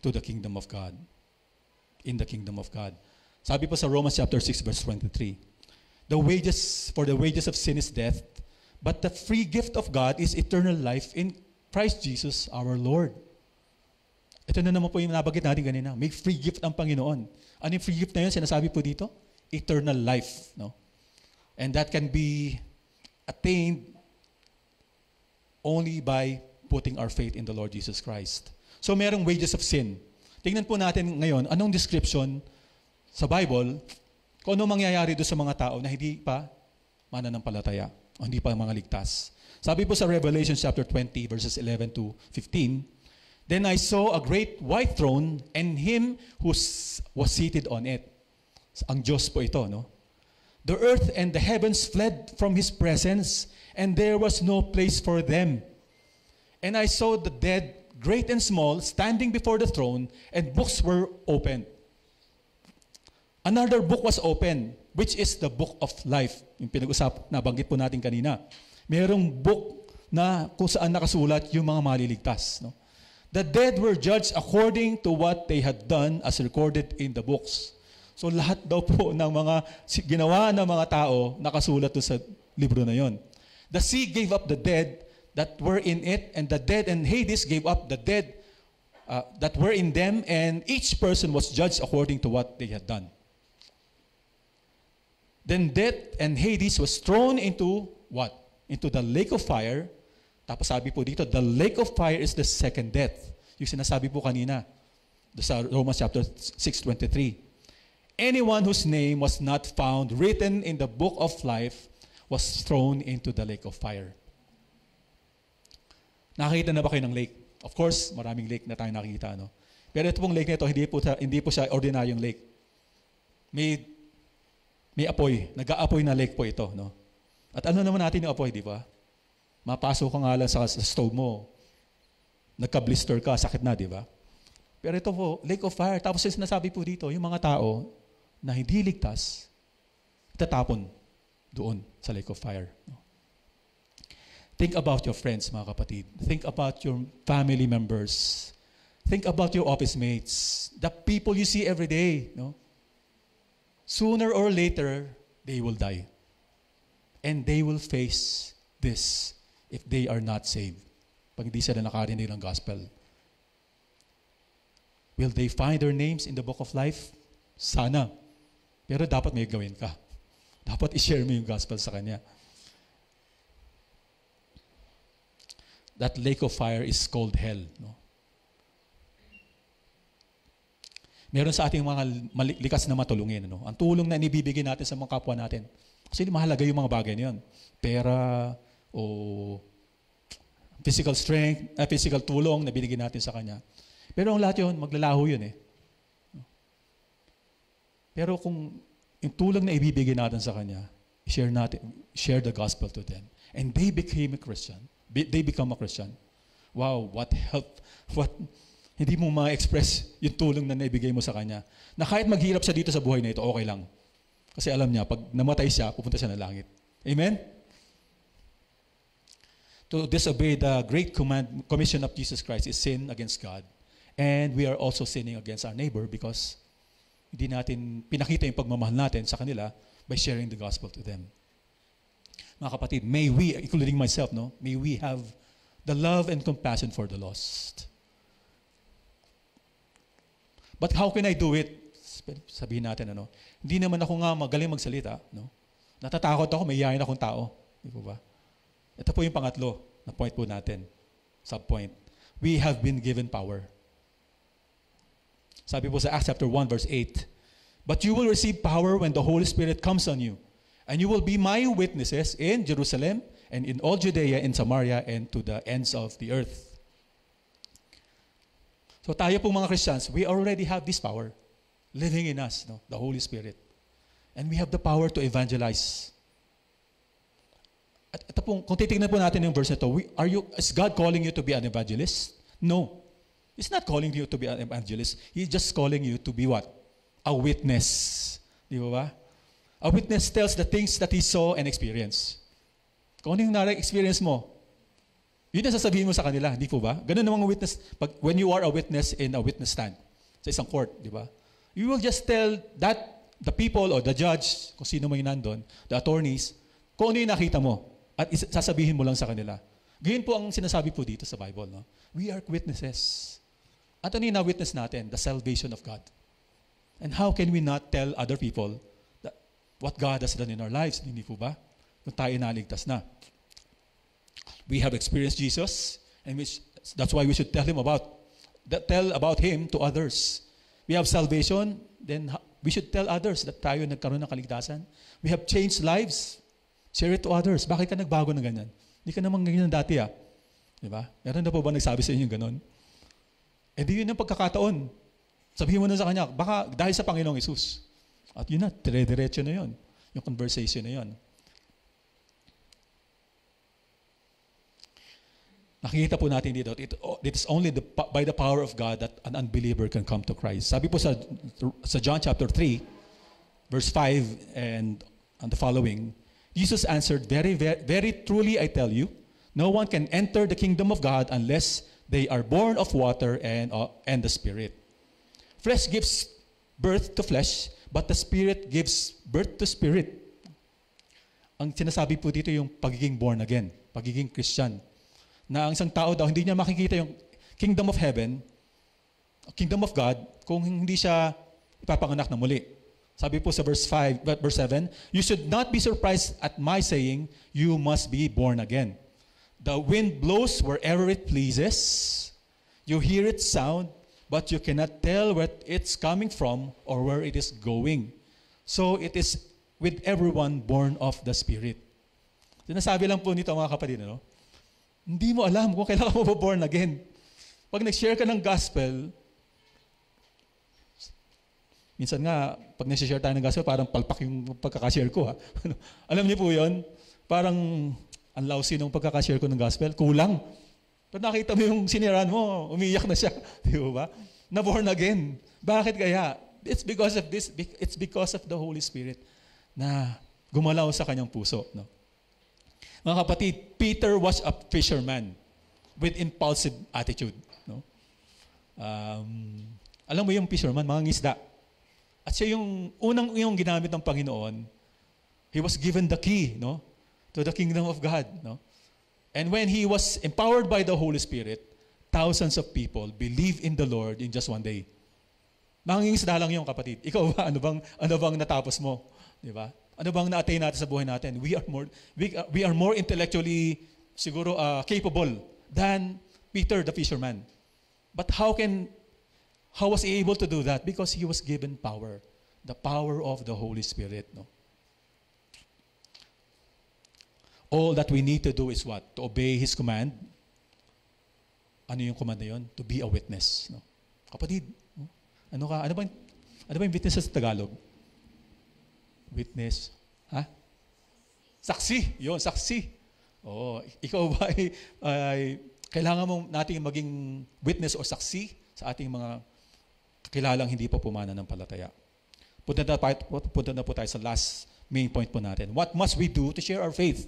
to the kingdom of God. In the kingdom of God. Sabi po sa Romans chapter 6 verse 23, the wages of sin is death, but the free gift of God is eternal life in Christ Jesus our Lord. Ito na naman po yung nabanggit natin kanina. May free gift ang Panginoon. Ano yung free gift na yun? Sinasabi po dito? Eternal life. No? And that can be attained only by putting our faith in the Lord Jesus Christ. So merong wages of sin. Tingnan po natin ngayon, anong description sa Bible kung ano mangyayari doon sa mga tao na hindi pa mananampalataya o hindi pa mga ligtas. Sabi po sa Revelation chapter 20 verses 11 to 15, then I saw a great white throne and him who was seated on it. Ang Diyos po ito, no? The earth and the heavens fled from His presence, and there was no place for them. And I saw the dead, great and small, standing before the throne, and books were opened. Another book was opened, which is the book of life. Yung nabanggit po natin kanina. Mayroong book na kung saan nakasulat yung mga maliligtas. No? The dead were judged according to what they had done as recorded in the books. So lahat daw po ng mga ginawa ng mga tao nakasulat doon sa libro na yon. The sea gave up the dead that were in it, and the dead and Hades gave up the dead that were in them, and each person was judged according to what they had done. Then death and Hades was thrown into what? Into the lake of fire. Tapos sabi po dito, the lake of fire is the second death. Yung sinasabi po kanina sa Romans chapter 6:23. Anyone whose name was not found written in the book of life was thrown into the lake of fire. Nakakita na ba kayo ng lake? Of course, maraming lake na tayo nakikita, no? Pero ito pong lake na ito, hindi po siya ordinaryong lake. May apoy, nag-aapoy na lake po ito, no? At ano naman natin yung apoy, di ba? Mapasok ka nga lang sa stove mo, nagka-blister ka, sakit na, di ba? Pero ito po, lake of fire. Tapos sinasabi po dito, yung mga tao na hindi ligtas, itatapon doon sa lake of fire. No? Think about your friends, mga kapatid. Think about your family members. Think about your office mates. The people you see every day. No? Sooner or later, they will die. And they will face this if they are not saved. Pag hindi sila nakarinig ng gospel. Will they find their names in the book of life? Sana. Pero dapat may gawin ka. Dapat i-share mo yung gospel sa kanya. That lake of fire is called hell. No? Meron sa ating mga likas na matulungin. Ano? Ang tulong na inibibigay natin sa mga kapwa natin. Kasi mahalaga yung mga bagay na yun. Pera o physical strength, physical tulong na binigay natin sa kanya. Pero ang lahat yun, maglalaho yun eh. Pero kung yung tulong na ibibigay natin sa kanya, share the gospel to them. And they became a Christian. They become a Christian. Wow, what help, hindi mo ma-express yung tulong na naibigay mo sa kanya. Na kahit maghirap siya dito sa buhay na ito, okay lang. Kasi alam niya, pag namatay siya, pupunta siya ng langit. Amen? To disobey the great commission of Jesus Christ is sin against God. And we are also sinning against our neighbor because hindi natin pinakita yung pagmamahal natin sa kanila by sharing the gospel to them. Mga kapatid, may we, including myself, no, may we have the love and compassion for the lost. But how can I do it? Sabihin natin, ano, hindi naman ako nga magaling magsalita. No? Natatakot ako, may yayain akong tao. Di po ba? Ito po yung pangatlo na point po natin. Subpoint. We have been given power. Sabi po sa Acts chapter 1 verse 8, "But you will receive power when the Holy Spirit comes on you, and you will be my witnesses in Jerusalem and in all Judea and Samaria and to the ends of the earth." So tayo pong mga Christians, we already have this power living in us, no? The Holy Spirit. And we have the power to evangelize. At ito pong, kung titignan po natin yung verse na ito, is God calling you to be an evangelist? No. He's not calling you to be an evangelist. He's just calling you to be what? A witness. Di ba ba? A witness tells the things that he saw and experienced. Kung ano yung experience mo, yun ang sasabihin mo sa kanila, di po ba? Ganun namang witness, when you are a witness in a witness stand, sa isang court, di ba? You will just tell that the people or the judge, kung sino man yung nandun, the attorneys, kung ano yung nakita mo, at sasabihin mo lang sa kanila. Ganyan po ang sinasabi po dito sa Bible. No? We are witnesses. At ano yung na-witness natin? The salvation of God. And how can we not tell other people that what God has done in our lives? Hindi po ba? Kung tayo naligtas na. We have experienced Jesus, and that's why we should tell about Him to others. We have salvation, then we should tell others that tayo nagkaroon ng kaligtasan. We have changed lives. Share it to others. Bakit ka nagbago ng ganyan? Hindi ka naman ganyan dati Di ba? Meron na po ba nagsabi sa inyo ganon? Eh di yun ang pagkakataon. Sabihin mo na sa kanya, baka dahil sa Panginoong Hesus. At yun na, dire-diretso na yun. Yung conversation na yun. Nakikita po natin dito, it is only by the power of God that an unbeliever can come to Christ. Sabi po sa John chapter 3, verse 5 and the following, Jesus answered, very, very, very truly I tell you, no one can enter the kingdom of God unless they are born of water and the Spirit. Flesh gives birth to flesh, but the Spirit gives birth to spirit. Ang sinasabi po dito yung pagiging born again, pagiging Christian. Na ang isang tao daw, hindi niya makikita yung kingdom of heaven, kingdom of God, kung hindi siya ipapanganak na muli. Sabi po sa verse 7, "You should not be surprised at my saying, you must be born again. The wind blows wherever it pleases. You hear its sound, but you cannot tell where it's coming from or where it is going. So it is with everyone born of the Spirit." Sinasabi lang po nito mga kapatid, no? Hindi mo alam kung kailan ka mababorn again. Pag nag-share ka ng gospel, minsan nga, pag nag-share tayo ng gospel, parang palpak yung pagkakashare ko. Alam niyo po yun? Parang ang lousy ng pagkakashare ko ng gospel, kulang. Pag nakita mo yung siniraan mo, umiyak na siya. Di ba? Na-born again. Bakit kaya? It's because of this. It's because of the Holy Spirit na gumalaw sa kanyang puso. No? Mga kapatid, Peter was a fisherman with impulsive attitude. No? Alam mo yung fisherman, mga ngisda. At siya yung unang ginamit ng Panginoon, he was given the key, no, to the kingdom of God. No? And when he was empowered by the Holy Spirit, thousands of people believed in the Lord in just one day. Mangingisda lang yung kapatid. Ikaw ba, ano bang natapos mo? Di ba? Ano bang na-attain natin sa buhay natin? We are more intellectually siguro capable than Peter the fisherman. But how was he able to do that? Because he was given power. The power of the Holy Spirit. No? All that we need to do is what? To obey His command. Ano yung command na yun? To be a witness. No? Kapatid, no? Ano ba yung witness sa Tagalog? Witness. Ha? Saksi. Yun, saksi. Oh, ikaw ba ay kailangan mong nating maging witness o saksi sa ating mga kakilalang hindi pa pumana ng palataya. Punta na po tayo sa last main point po natin. What must we do to share our faith?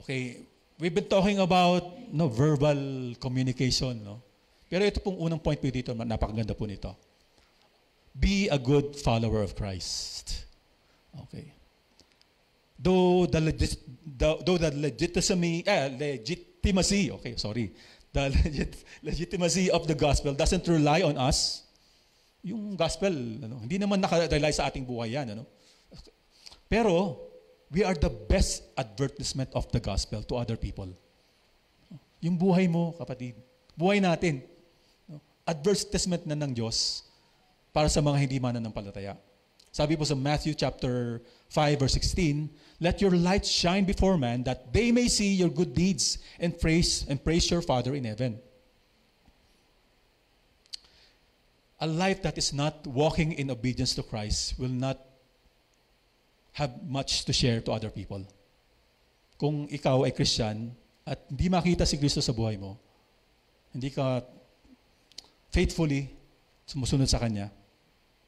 Okay, we've been talking about verbal communication. No? Pero ito pong unang point po dito, napakaganda po nito. Be a good follower of Christ. Okay. Though the legitimacy of the gospel doesn't rely on us. Yung gospel, hindi naman naka-rely sa ating buhay yan. Pero, we are the best advertisement of the gospel to other people. Yung buhay mo, kapatid, buhay natin, advertisement na ng Diyos para sa mga hindi mananampalataya. Sabi po sa Matthew chapter 5 verse 16, "Let your light shine before men that they may see your good deeds and praise your Father in heaven." A life that is not walking in obedience to Christ will not have much to share to other people. Kung ikaw ay Christian at hindi makita si Kristo sa buhay mo, hindi ka faithfully sumusunod sa Kanya,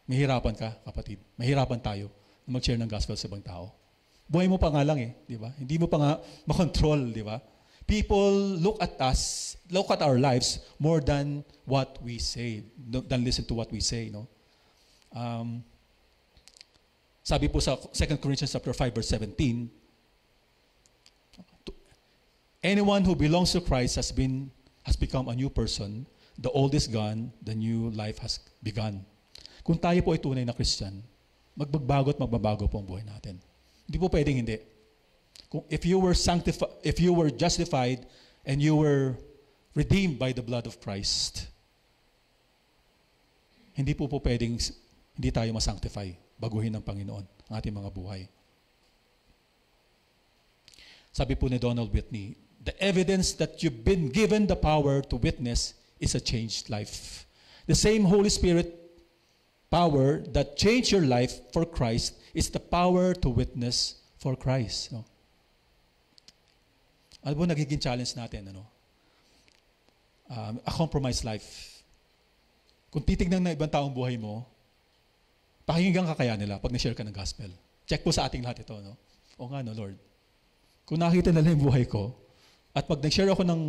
mahirapan ka, kapatid. Mahirapan tayo na mag-share ng gospel sa ibang tao. Buhay mo pa nga lang di ba? Hindi mo pa nga makontrol, di ba? People look at us, look at our lives more than what we say, than listen to what we say, no? Sabi po sa 2 Corinthians chapter 5 verse 17, anyone who belongs to Christ has become a new person. The old is gone, the new life has begun. Kung tayo po ay tunay na Christian, magbabago at magbabago po ang buhay natin. Hindi po pwedeng hindi. If you were justified and you were redeemed by the blood of Christ, hindi po pwedeng hindi tayo masanctify, baguhin ng Panginoon ang ating mga buhay. Sabi po ni Donald Whitney, the evidence that you've been given the power to witness is a changed life. The same Holy Spirit power that changed your life for Christ is the power to witness for Christ. No? Ano po nagiging challenge natin? A compromised life. Kung titignan ng ibang taong buhay mo, pakinggan ka kaya nila pag na-share ka ng gospel. Check po sa ating lahat ito. No? O nga, Lord. Kung nakita nila yung buhay ko, at pag nag-share ako ng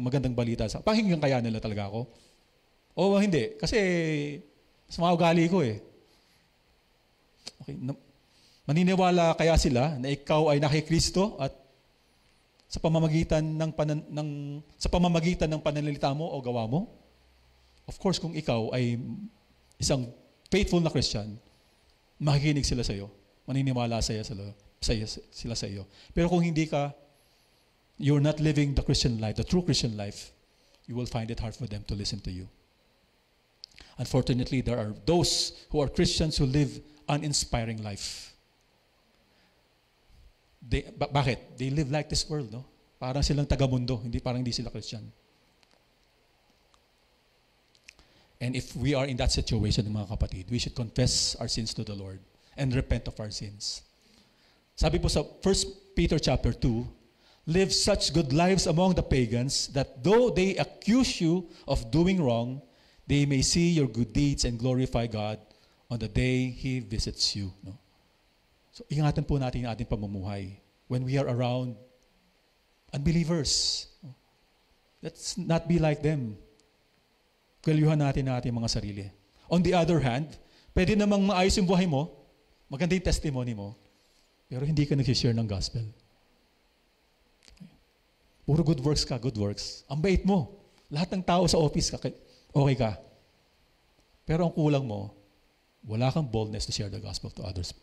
magandang balita, pakinggan kaya nila talaga ako? O hindi. Kasi sa mga ugali ko Okay. Maniniwala kaya sila na ikaw ay nakikristo at sa pamamagitan ng pananalita mo o gawa mo? Of course, kung ikaw ay isang faithful na Christian, makikinig sila sa iyo. Maniniwala sila sa iyo. Pero kung hindi ka, you're not living the Christian life, the true Christian life, you will find it hard for them to listen to you. Unfortunately, there are those who are Christians who live uninspiring life. Bakit? They live like this world, no? Parang silang taga-mundo, parang hindi sila Christian. And if we are in that situation, mga kapatid, we should confess our sins to the Lord and repent of our sins. Sabi po sa 1 Peter chapter 2, live such good lives among the pagans that though they accuse you of doing wrong, they may see your good deeds and glorify God on the day He visits you. No? So, ingatan po natin ang ating pamumuhay when we are around unbelievers. Let's not be like them. Galyuhan natin ang ating mga sarili. On the other hand, pwede namang maayos yung buhay mo, maganda yung testimony mo, pero hindi ka nag-share ng gospel. Puro good works ka, good works. Ang bait mo. Lahat ng tao sa office, okay ka. Pero ang kulang mo, wala kang boldness to share the gospel to others.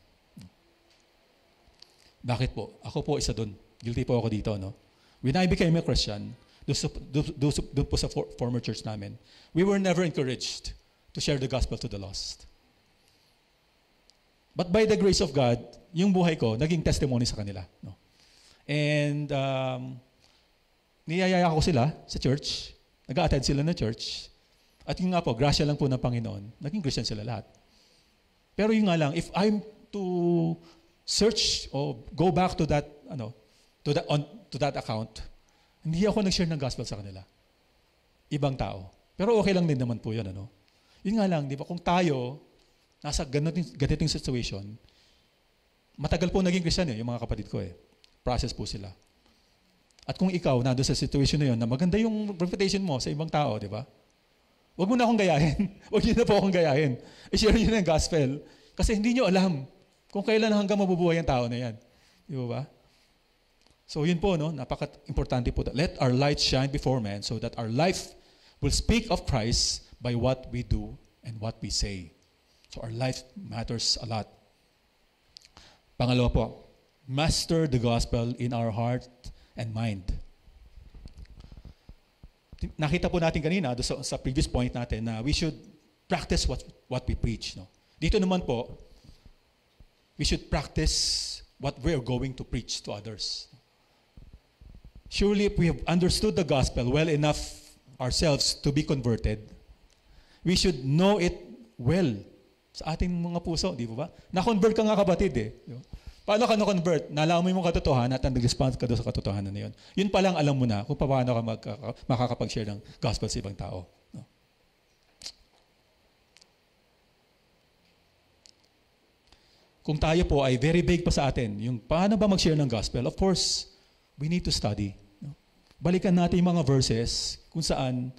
Bakit po? Ako po isa doon. Guilty po ako dito, no? When I became a Christian, doon po sa former church namin, we were never encouraged to share the gospel to the lost. But by the grace of God, yung buhay ko, naging testimony sa kanila. No? And niyayaya ko sila sa church, nag-a-attend sila na church, at yung nga po, grasya lang po ng Panginoon, naging Christian sila lahat. Pero yung nga lang, if I'm to search or go back to that, to that account, hindi ako nag-share ng gospel sa kanila. Ibang tao. Pero okay lang din naman po yun, ano? Yun nga lang, di ba, kung tayo, nasa ganitong situation, matagal po naging Christian yung mga kapatid ko Process po sila. At kung ikaw, nandun sa situation na yun, na maganda yung reputation mo sa ibang tao, di ba? Huwag mo na akong gayahin. Huwag niyo na po akong gayahin. I-share niyo na yung gospel. Kasi hindi niyo alam kung kailan hanggang mabubuhay ang tao na yan. Di ba? So yun po, no? Napaka-importante po. Let our light shine before men so that our life will speak of Christ by what we do and what we say. So our life matters a lot. Pangalawa po, master the gospel in our heart and mind. Nakita po natin kanina sa previous point natin na we should practice what we preach. No? Dito naman po, we should practice what we are going to preach to others. Surely if we have understood the gospel well enough ourselves to be converted, we should know it well sa ating mga puso, di ba? Na-convert ka nga kapatid Paano ka na-convert? Nalaman mo yung katotohanan at nag-respond ka doon sa katotohanan na yun. Yun pa lang alam mo na kung paano ka makakapag-share ng gospel sa ibang tao. No? Kung tayo po ay very big pa sa atin, yung paano ba mag-share ng gospel, of course, we need to study. No? Balikan natin yung mga verses kung saan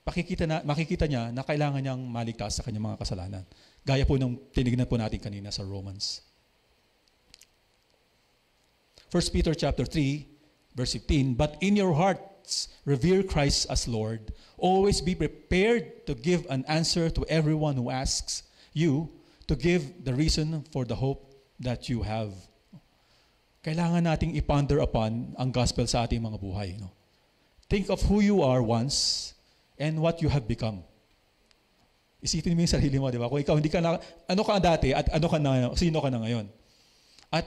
makikita niya na kailangan niyang maligtas sa kanyang mga kasalanan. Gaya po ng tinignan po natin kanina sa Romans. 1 Peter chapter 3, verse 15, but in your hearts revere Christ as Lord. Always be prepared to give an answer to everyone who asks you to give the reason for the hope that you have. Kailangan nating i-ponder upon ang gospel sa ating mga buhay. No? Think of who you are once and what you have become. Isipin mo yung sarili mo, di ba? Kung ikaw hindi ka na, ano ka dati at ano ka na, sino ka na ngayon? At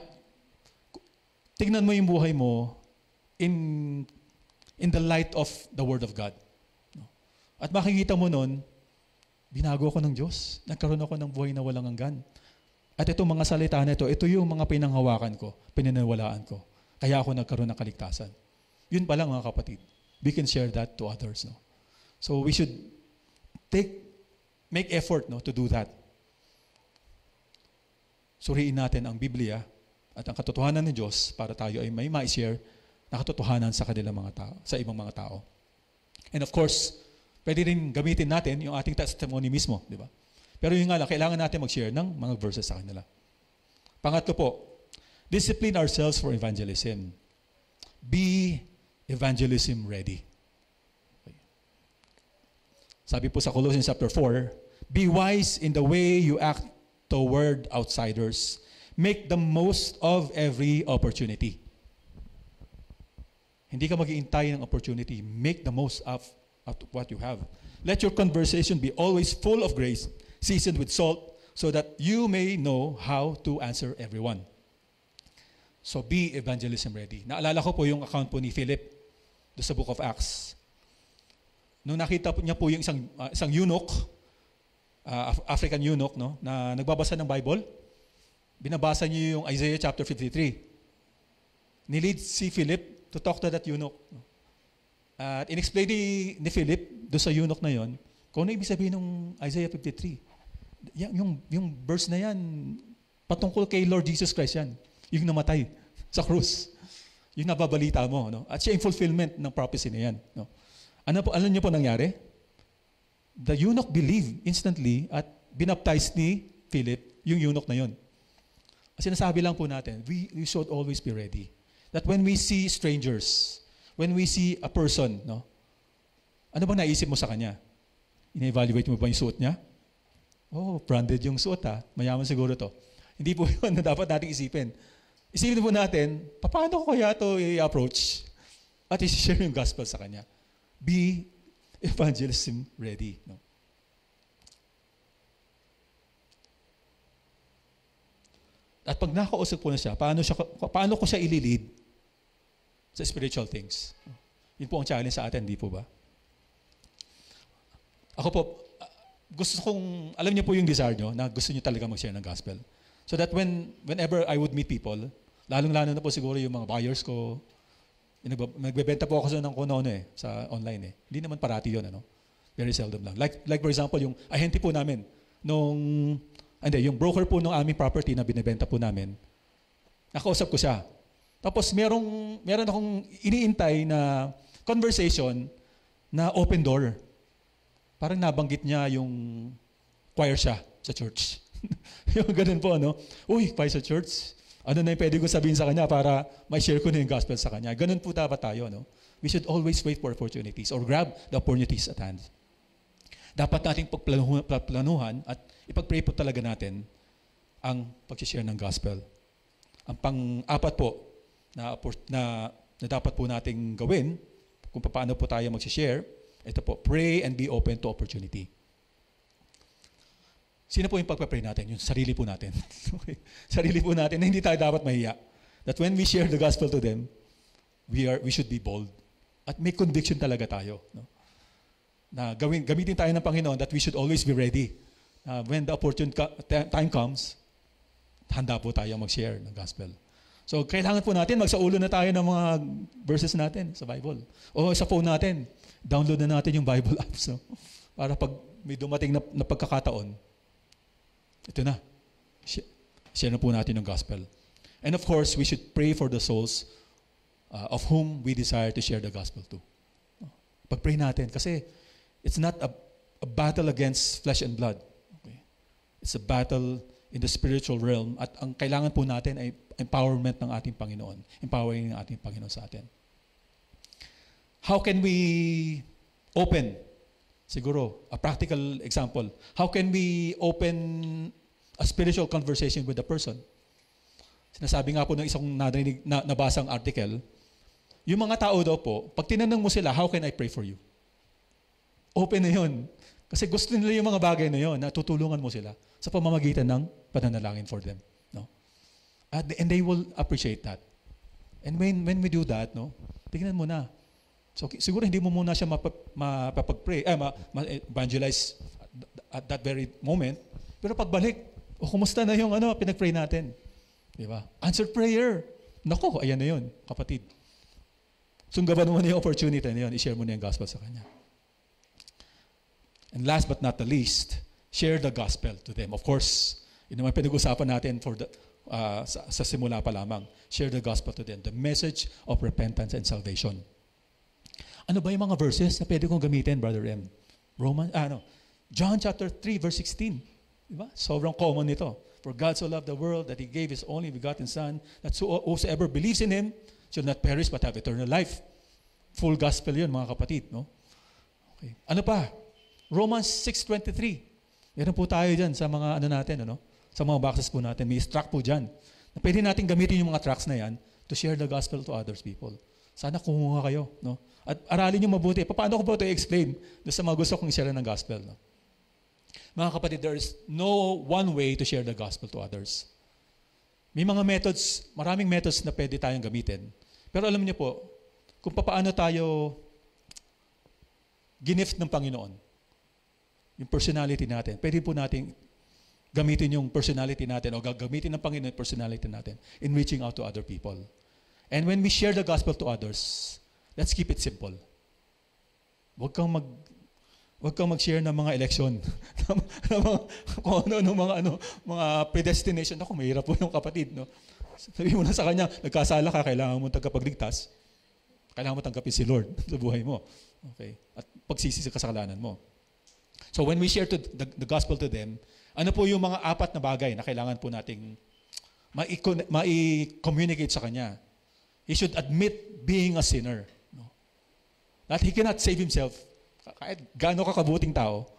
tingnan mo yung buhay mo in the light of the Word of God. At makikita mo nun, binago ako ng Diyos. Nagkaroon ako ng buhay na walang hanggan. At itong mga salita na ito yung mga pinanghawakan ko, pinanawalaan ko. Kaya ako nagkaroon ng kaligtasan. Yun pa lang mga kapatid. We can share that to others. No? So we should make effort to do that. Suriin natin ang Biblia at ang katotohanan ng Diyos para tayo ay may ma-share na katotohanan sa kanilang mga tao, sa ibang mga tao. And of course, pwede rin gamitin natin yung ating testimony mismo, di ba? Pero yun nga lang, kailangan natin mag-share ng mga verses sa kanila. Pangatlo po, discipline ourselves for evangelism. Be evangelism ready. Okay. Sabi po sa Colossians chapter 4, be wise in the way you act toward outsiders. Make the most of every opportunity. Hindi ka mag-iintay ng opportunity. Make the most of what you have. Let your conversation be always full of grace, seasoned with salt, so that you may know how to answer everyone. So be evangelism ready. Naalala ko po yung account po ni Philip do sa Book of Acts. Nung nakita niya po yung isang eunuch, African eunuch, na nagbabasa ng Bible, binabasa niyo yung Isaiah chapter 53. Nilid si Philip to talk to that eunuch. At in-explain ni Philip doon sa eunuch na yon kung ano ibig sabihin ng Isaiah 53. Yung verse na yan, patungkol kay Lord Jesus Christ yan. Yung namatay sa krus. Yung nababalita mo. No? At siya yung fulfillment ng prophecy na yan. No? Alam niyo po nangyari? The eunuch believed instantly at binaptized ni Philip yung eunuch na yon. Sinasabi lang po natin, we should always be ready. That when we see strangers, when we see a person, ano bang naisip mo sa kanya? Ina-evaluate mo ba yung suot niya? Oh, branded yung suot ha. Mayaman siguro to. Hindi po yun na dapat nating isipin. Isipin po natin, paano ko kaya ito i-approach at i-share yung gospel sa kanya? Be evangelism ready. No? At pag nakausap po na siya, paano ko siya ililid sa spiritual things? Yun po ang challenge sa atin, di po ba? Ako po, gusto kong, alam niyo po yung desire nyo, na gusto niyo talaga mag-share ng gospel. So that whenever I would meet people, lalong-lalo na po siguro yung mga buyers ko, nagbebenta po ako ng kuno sa online eh. Hindi naman parati yun, ano? Very seldom lang. Like for example, yung ahente po namin, yung broker po ng aming property na binibenta po namin, nakausap ko siya. Tapos meron akong iniintay na conversation na open door. Parang nabanggit niya yung choir siya sa church. Yung ganun po, ano? Uy, choir sa church. Ano na yung pwede ko sabihin sa kanya para ma-share ko na yung gospel sa kanya. Ganun po dapat tayo, no? We should always wait for opportunities or grab the opportunities at hand. Dapat nating pagplanuhan at ipag-pray po talaga natin ang pag-share ng gospel. Ang pang-apat po na dapat po nating gawin kung paano po tayo mag-share, ito po, pray and be open to opportunity. Sino po yung pagpa-pray natin? Yung sarili po natin. Okay? Sarili po natin na hindi tayo dapat mahiya. That when we share the gospel to them, we should be bold. At may conviction talaga tayo. No? Na gamitin tayo ng Panginoon that we should always be ready. When the opportune time comes, handa po tayo mag-share ng gospel. So, kailangan po natin, magsaulo na tayo ng mga verses natin sa Bible. O sa phone natin, download na natin yung Bible apps. No? Para pag may dumating na pagkakataon, ito na. Share na po natin yung gospel. And of course, we should pray for the souls of whom we desire to share the gospel to. Pag-pray natin. Kasi it's not a battle against flesh and blood. Okay? It's a battle in the spiritual realm. At ang kailangan po natin ay empowerment ng ating Panginoon. Empowering ng ating Panginoon sa atin. How can we open? Siguro, a practical example. How can we open a spiritual conversation with a person? Sinasabi nga po ng isang nabasang article, yung mga tao daw po, pag tinanong mo sila, how can I pray for you? Open na yun. Kasi gusto nila yung mga bagay na yun, na tutulungan mo sila sa pamamagitan ng pananalangin for them. No? And they will appreciate that. And when we do that, no, tingnan mo na. So siguro hindi mo muna siya mapapag-pray, ma-evangelize at that very moment. Pero pagbalik, kumusta na yung pinag-pray natin? Di ba? Answered prayer. Nako, ayan na yun, kapatid. Sunggaban mo na yung opportunity na yun, i-share mo na yung gospel sa kanya. And last but not the least, share the gospel to them. Of course, yun naman pinag-usapan natin sa simula pa lamang. Share the gospel to them. The message of repentance and salvation. Ano ba yung mga verses na pwede kong gamitin, Brother M? John chapter 3, verse 16. Diba? Sobrang common nito. For God so loved the world that He gave His only begotten Son, that whosoever believes in Him shall not perish but have eternal life. Full gospel yun, mga kapatid. No? Okay. Ano pa? Romans 6:23. Meron po tayo dyan sa mga sa mga boxes po natin. May track po dyan. Na pwede natin gamitin yung mga tracks na yan to share the gospel to others people. Sana kumuha kayo. No? At aralin nyo mabuti. Paano ko po ito i-explain sa mga gusto kong share ng gospel? No? Mga kapatid, there is no one way to share the gospel to others. May mga methods, maraming methods na pwede tayong gamitin. Pero alam niyo po, kung paano tayo ginift ng Panginoon, yung personality natin, pwede po natin gamitin yung personality natin o gagamitin ng Panginoon yung personality natin in reaching out to other people. And when we share the gospel to others, let's keep it simple. Huwag kang mag-share ng mga eleksyon. Mga predestination. Ako, mahirap po yung kapatid. No? Sabi mo na sa kanya, nagkasala ka, kailangan mo tagapagligtas. Kailangan mo tanggapin si Lord sa buhay mo. Okay? At pagsisi sa kasalanan mo. So when we share the gospel to them, ano po yung mga 4 na bagay na kailangan po nating ma-communicate sa kanya? He should admit being a sinner. No? That he cannot save himself. Kahit gaano ka kabuting tao,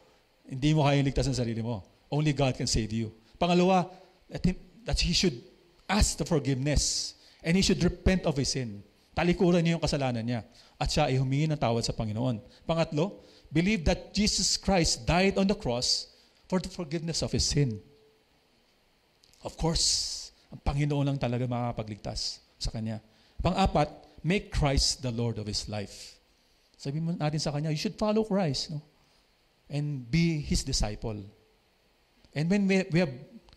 hindi mo kayang ligtas ang sarili mo. Only God can save you. Pangalawa, that he should ask the forgiveness and he should repent of his sin. Talikuran niya yung kasalanan niya at siya ay humingi ng tawad sa Panginoon. Pangatlo, believe that Jesus Christ died on the cross for the forgiveness of his sin. Of course, ang Panginoon lang talaga makakapagligtas sa kanya. Pang-apat, make Christ the Lord of his life. Sabihin mo natin sa kanya, you should follow Christ, no? And be his disciple. And when we have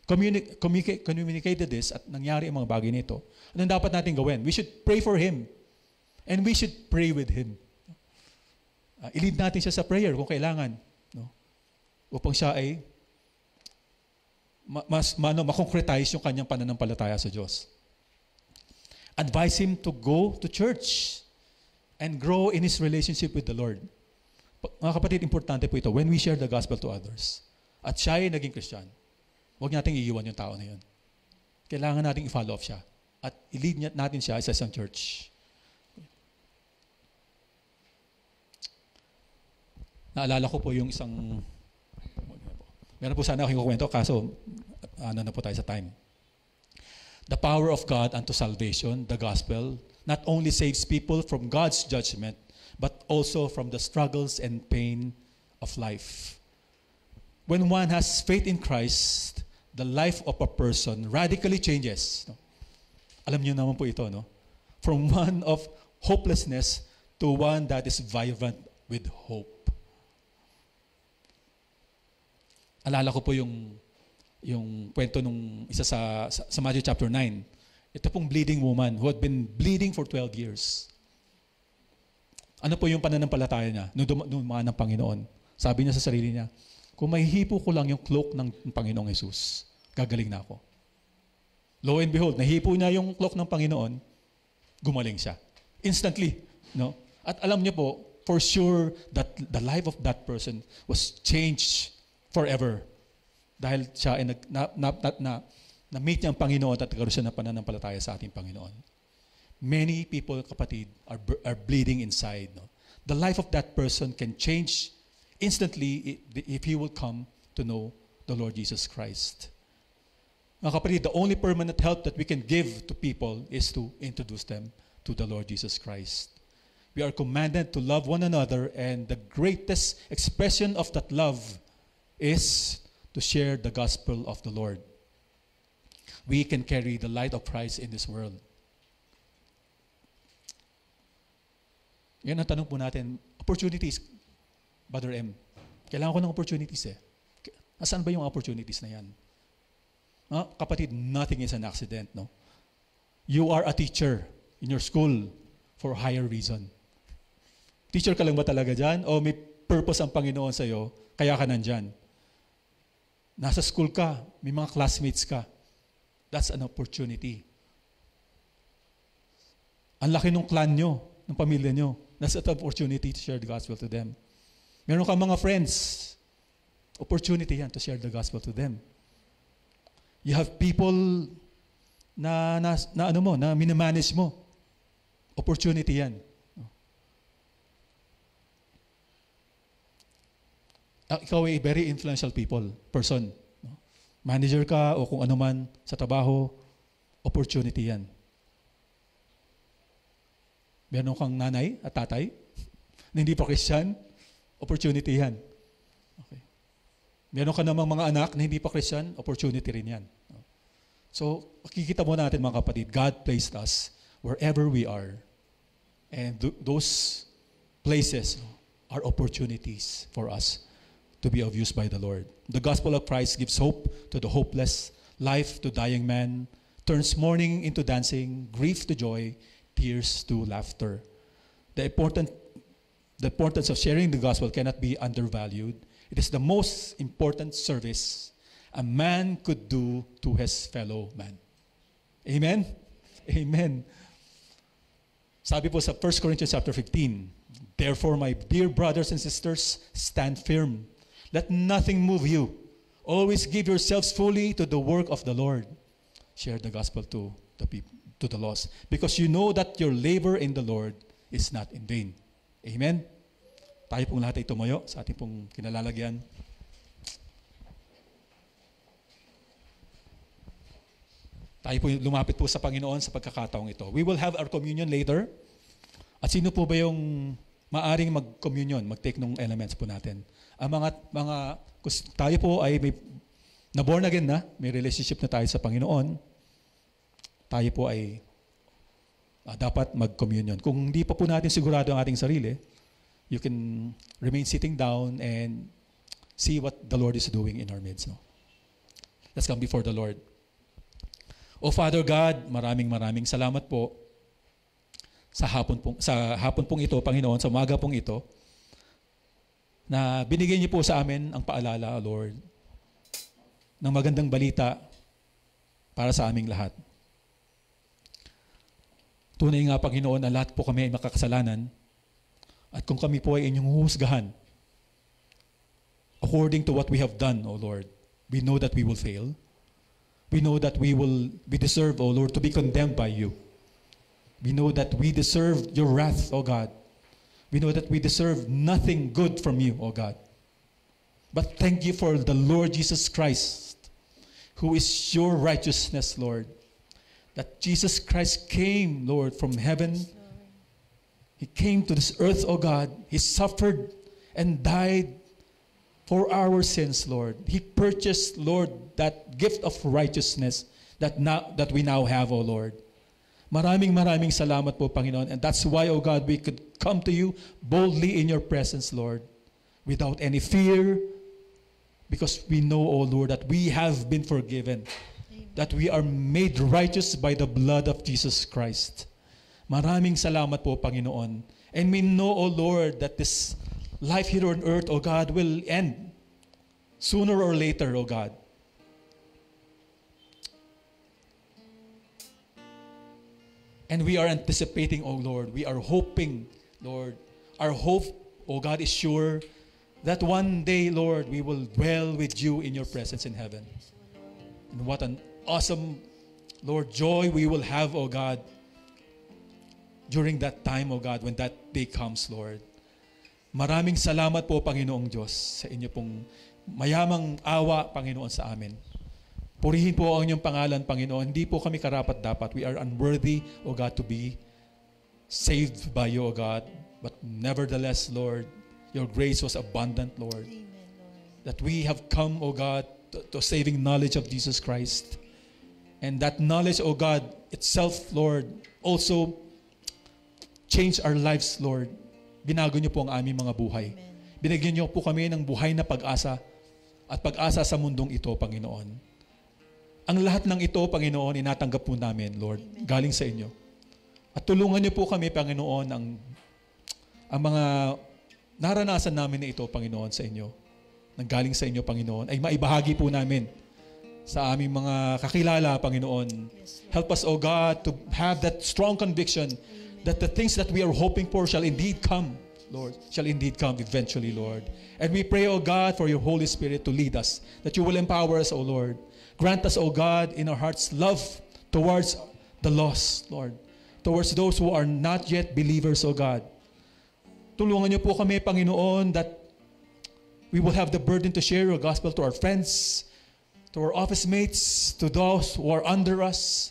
communicated this at nangyari ang mga bagay nito, anong dapat natin gawin? We should pray for him. And we should pray with him. I-lead natin siya sa prayer kung kailangan. No? Upang siya ay makonkretize yung kanyang pananampalataya sa Diyos. Advise him to go to church and grow in his relationship with the Lord. Mga kapatid, importante po ito. When we share the gospel to others, at siya ay naging Christian, huwag nating iiwan yung tao na yun. Kailangan nating i-follow up siya. At i-lead natin siya sa isang church. Naalala ko po yung isang, meron po sana akong kukwento, kaso na po tayo sa time. The power of God unto salvation, the gospel, not only saves people from God's judgment, but also from the struggles and pain of life. When one has faith in Christ, the life of a person radically changes. No? Alam niyo naman po ito, no? From one of hopelessness to one that is vibrant with hope. Alala ko po yung kwento nung isa sa Matthew chapter 9. Ito pong bleeding woman who had been bleeding for 12 years. Ano po yung pananampalataya niya nung dumaan ng Panginoon? Sabi niya sa sarili niya, kung mahihipo ko lang yung cloak ng Panginoong Jesus, gagaling na ako. Lo and behold, nahipo niya yung cloak ng Panginoon, gumaling siya. Instantly. No? At alam niyo po, for sure, that the life of that person was changed forever. Dahil siya ay na-meet niya ang Panginoon at nagkaroon siya ng pananampalataya sa ating Panginoon. Many people, kapatid, are bleeding inside. No? The life of that person can change instantly if he will come to know the Lord Jesus Christ. Mga kapatid, the only permanent help that we can give to people is to introduce them to the Lord Jesus Christ. We are commanded to love one another, and the greatest expression of that love is to share the gospel of the Lord. We can carry the light of Christ in this world. Yan ang tanong po natin. Opportunities, Brother M. Kailangan ko ng opportunities eh. Nasaan ba yung opportunities na yan? Kapatid, nothing is an accident, no? You are a teacher in your school for a higher reason. Teacher ka lang ba talaga dyan? O may purpose ang Panginoon sa'yo, kaya ka nandyan? Nasa school ka, may mga classmates ka. That's an opportunity. Ang laki ng clan nyo, ng pamilya nyo. That's an opportunity to share the gospel to them. Meron kang mga friends. Opportunity yan to share the gospel to them. You have people na minimanage mo. Opportunity yan. Ikaw ay very influential person. Manager ka o kung ano man sa trabaho, opportunity yan. Meron kang nanay at tatay na hindi pa Christian, opportunity yan. Okay. Meron ka namang mga anak na hindi pa Christian, opportunity rin yan. So, makikita mo natin mga kapatid, God placed us wherever we are. And those places are opportunities for us to be of use by the Lord. The gospel of Christ gives hope to the hopeless, life to dying man, turns mourning into dancing, grief to joy, tears to laughter. The importance of sharing the gospel cannot be undervalued. It is the most important service a man could do to his fellow man. Amen? Amen. Sabi po sa 1 Corinthians chapter 15, therefore, my dear brothers and sisters, stand firm. Let nothing move you. Always give yourselves fully to the work of the Lord. Share the gospel to the people, to the lost, because you know that your labor in the Lord is not in vain. Amen? Tayo pong lahat ay tumayo sa ating pong kinalalagyan. Tayo po lumapit po sa Panginoon sa pagkakataong ito. We will have our communion later. At sino po ba yung maaring mag-communion, mag-take ng elements po natin? Ang tayo po ay na-born again na, may relationship na tayo sa Panginoon, tayo po ay dapat mag-communion. Kung hindi pa po natin sigurado ang ating sarili, you can remain sitting down and see what the Lord is doing in our midst. No? Let's come before the Lord. O Father God, maraming salamat po sa hapon pong ito, Panginoon, sa umaga pong ito, na binigay niyo po sa amin ang paalala, Lord, ng magandang balita para sa aming lahat. Tunay nga, Panginoon, na lahat po kami ay makakasalanan at kung kami po ay inyong huhusgahan according to what we have done, O Lord, we know that we will fail. We know that we deserve, O Lord, to be condemned by you. We know that we deserve your wrath, O God. We know that we deserve nothing good from you, O God. But thank you for the Lord Jesus Christ, who is your righteousness, Lord. That Jesus Christ came, Lord, from heaven. He came to this earth, O God. He suffered and died for our sins, Lord. He purchased, Lord, that gift of righteousness that we now have, O Lord. Maraming salamat po, Panginoon. And that's why, O God, we could come to you boldly in your presence, Lord, without any fear, because we know, O Lord, that we have been forgiven, that we are made righteous by the blood of Jesus Christ. Maraming salamat po, Panginoon. And we know, O Lord, that this life here on earth, O God, will end sooner or later, O God. And we are anticipating, O Lord, we are hoping, Lord, our hope, O God, is sure that one day, Lord, we will dwell with you in your presence in heaven. And what an awesome, Lord, joy we will have, O God, during that time, O God, when that day comes, Lord. Maraming salamat po, Panginoong Diyos, sa inyo pong mayamang awa, Panginoon, sa amin. Purihin po ang inyong pangalan, Panginoon. Hindi po kami karapat-dapat. We are unworthy, O God, to be saved by you, O God. But nevertheless, Lord, your grace was abundant, Lord. Amen, Lord. That we have come, O God, to saving knowledge of Jesus Christ. And that knowledge, O God, itself, Lord, also changed our lives, Lord. Binago niyo po ang aming mga buhay. Amen. Binigyan niyo po kami ng buhay na pag-asa at pag-asa sa mundong ito, Panginoon. Ang lahat ng ito, Panginoon, inatanggap po namin, Lord, Amen. galing sa inyo. At tulungan niyo po kami, Panginoon, ang mga naranasan namin na ito, Panginoon, sa inyo, nang galing sa inyo, Panginoon, ay maibahagi po namin sa aming mga kakilala, Panginoon. Yes, Lord. Help us, O God, to have that strong conviction that the things that we are hoping for shall indeed come, Lord, shall indeed come eventually, Lord. And we pray, O God, for your Holy Spirit to lead us, that you will empower us, O Lord. Grant us, O God, in our hearts, love towards the lost, Lord. Towards those who are not yet believers, O God. Tulungan niyo po kami, Panginoon, that we will have the burden to share your gospel to our friends, to our office mates, to those who are under us,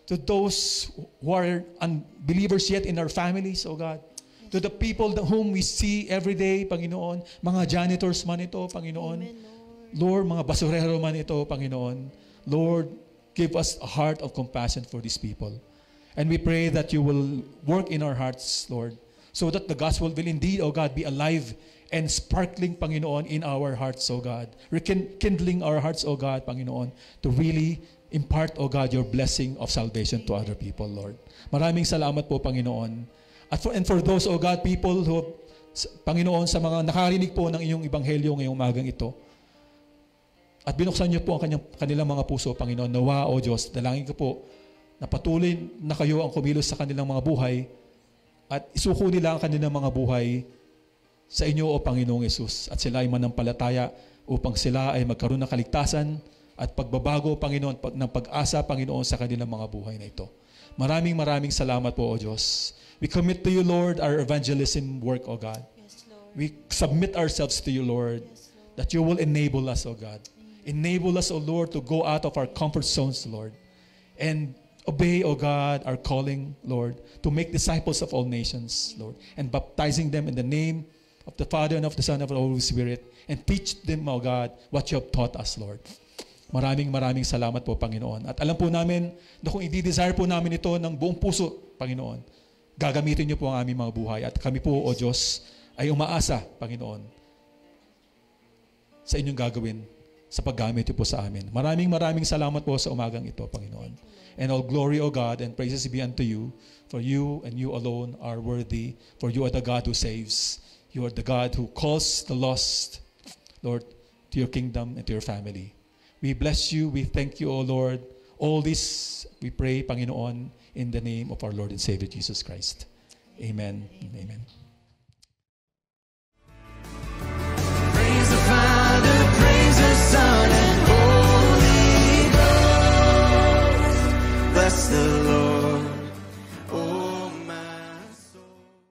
to those who are unbelievers yet in our families, O God. To the people whom we see every day, Panginoon, mga janitors man ito, Panginoon. Amen, Lord, mga basurero man ito, Panginoon. Lord, give us a heart of compassion for these people. And we pray that you will work in our hearts, Lord, so that the gospel will indeed, O God, be alive and sparkling, Panginoon, in our hearts, O God. Rekindling our hearts, O God, Panginoon, to really impart, O God, your blessing of salvation to other people, Lord. Maraming salamat po, Panginoon. And for those, O God, people who, Panginoon, sa mga nakarinig po ng iyong ebanghelyo ngayong umagang ito, at binuksan niyo po ang kanilang mga puso, Panginoon. Nawa, O Diyos, dalangin ko po na patuloy na kayo ang kumilos sa kanilang mga buhay at isuko nila ang kanilang mga buhay sa inyo, O Panginoong Yesus. At sila ay manampalataya upang sila ay magkaroon ng kaligtasan at pagbabago, Panginoon, ng pag-asa, Panginoon, sa kanilang mga buhay na ito. Maraming salamat po, O Diyos. We commit to you, Lord, our evangelism work, O God. Yes, Lord. We submit ourselves to you, Lord, Yes, Lord. that you will enable us, O God. Enable us, O Lord, to go out of our comfort zones, Lord. and obey, O God, our calling, Lord, to make disciples of all nations, Lord, and baptizing them in the name of the Father and of the Son and of the Holy Spirit, and teach them, O God, what you have taught us, Lord. Maraming salamat po, Panginoon. At alam po namin na kung i-desire po namin ito ng buong puso, Panginoon, gagamitin niyo po ang aming mga buhay. At kami po, O Diyos, ay umaasa, Panginoon, sa inyong gagawin sa paggamit niyo po sa amin. Maraming salamat po sa umagang ito, Panginoon. And all glory, O God, and praises be unto you, for you and you alone are worthy, for you are the God who saves. You are the God who calls the lost, Lord, to your kingdom and to your family. We bless you. We thank you, O Lord. All this we pray, Panginoon, in the name of our Lord and Savior Jesus Christ. Amen. Amen.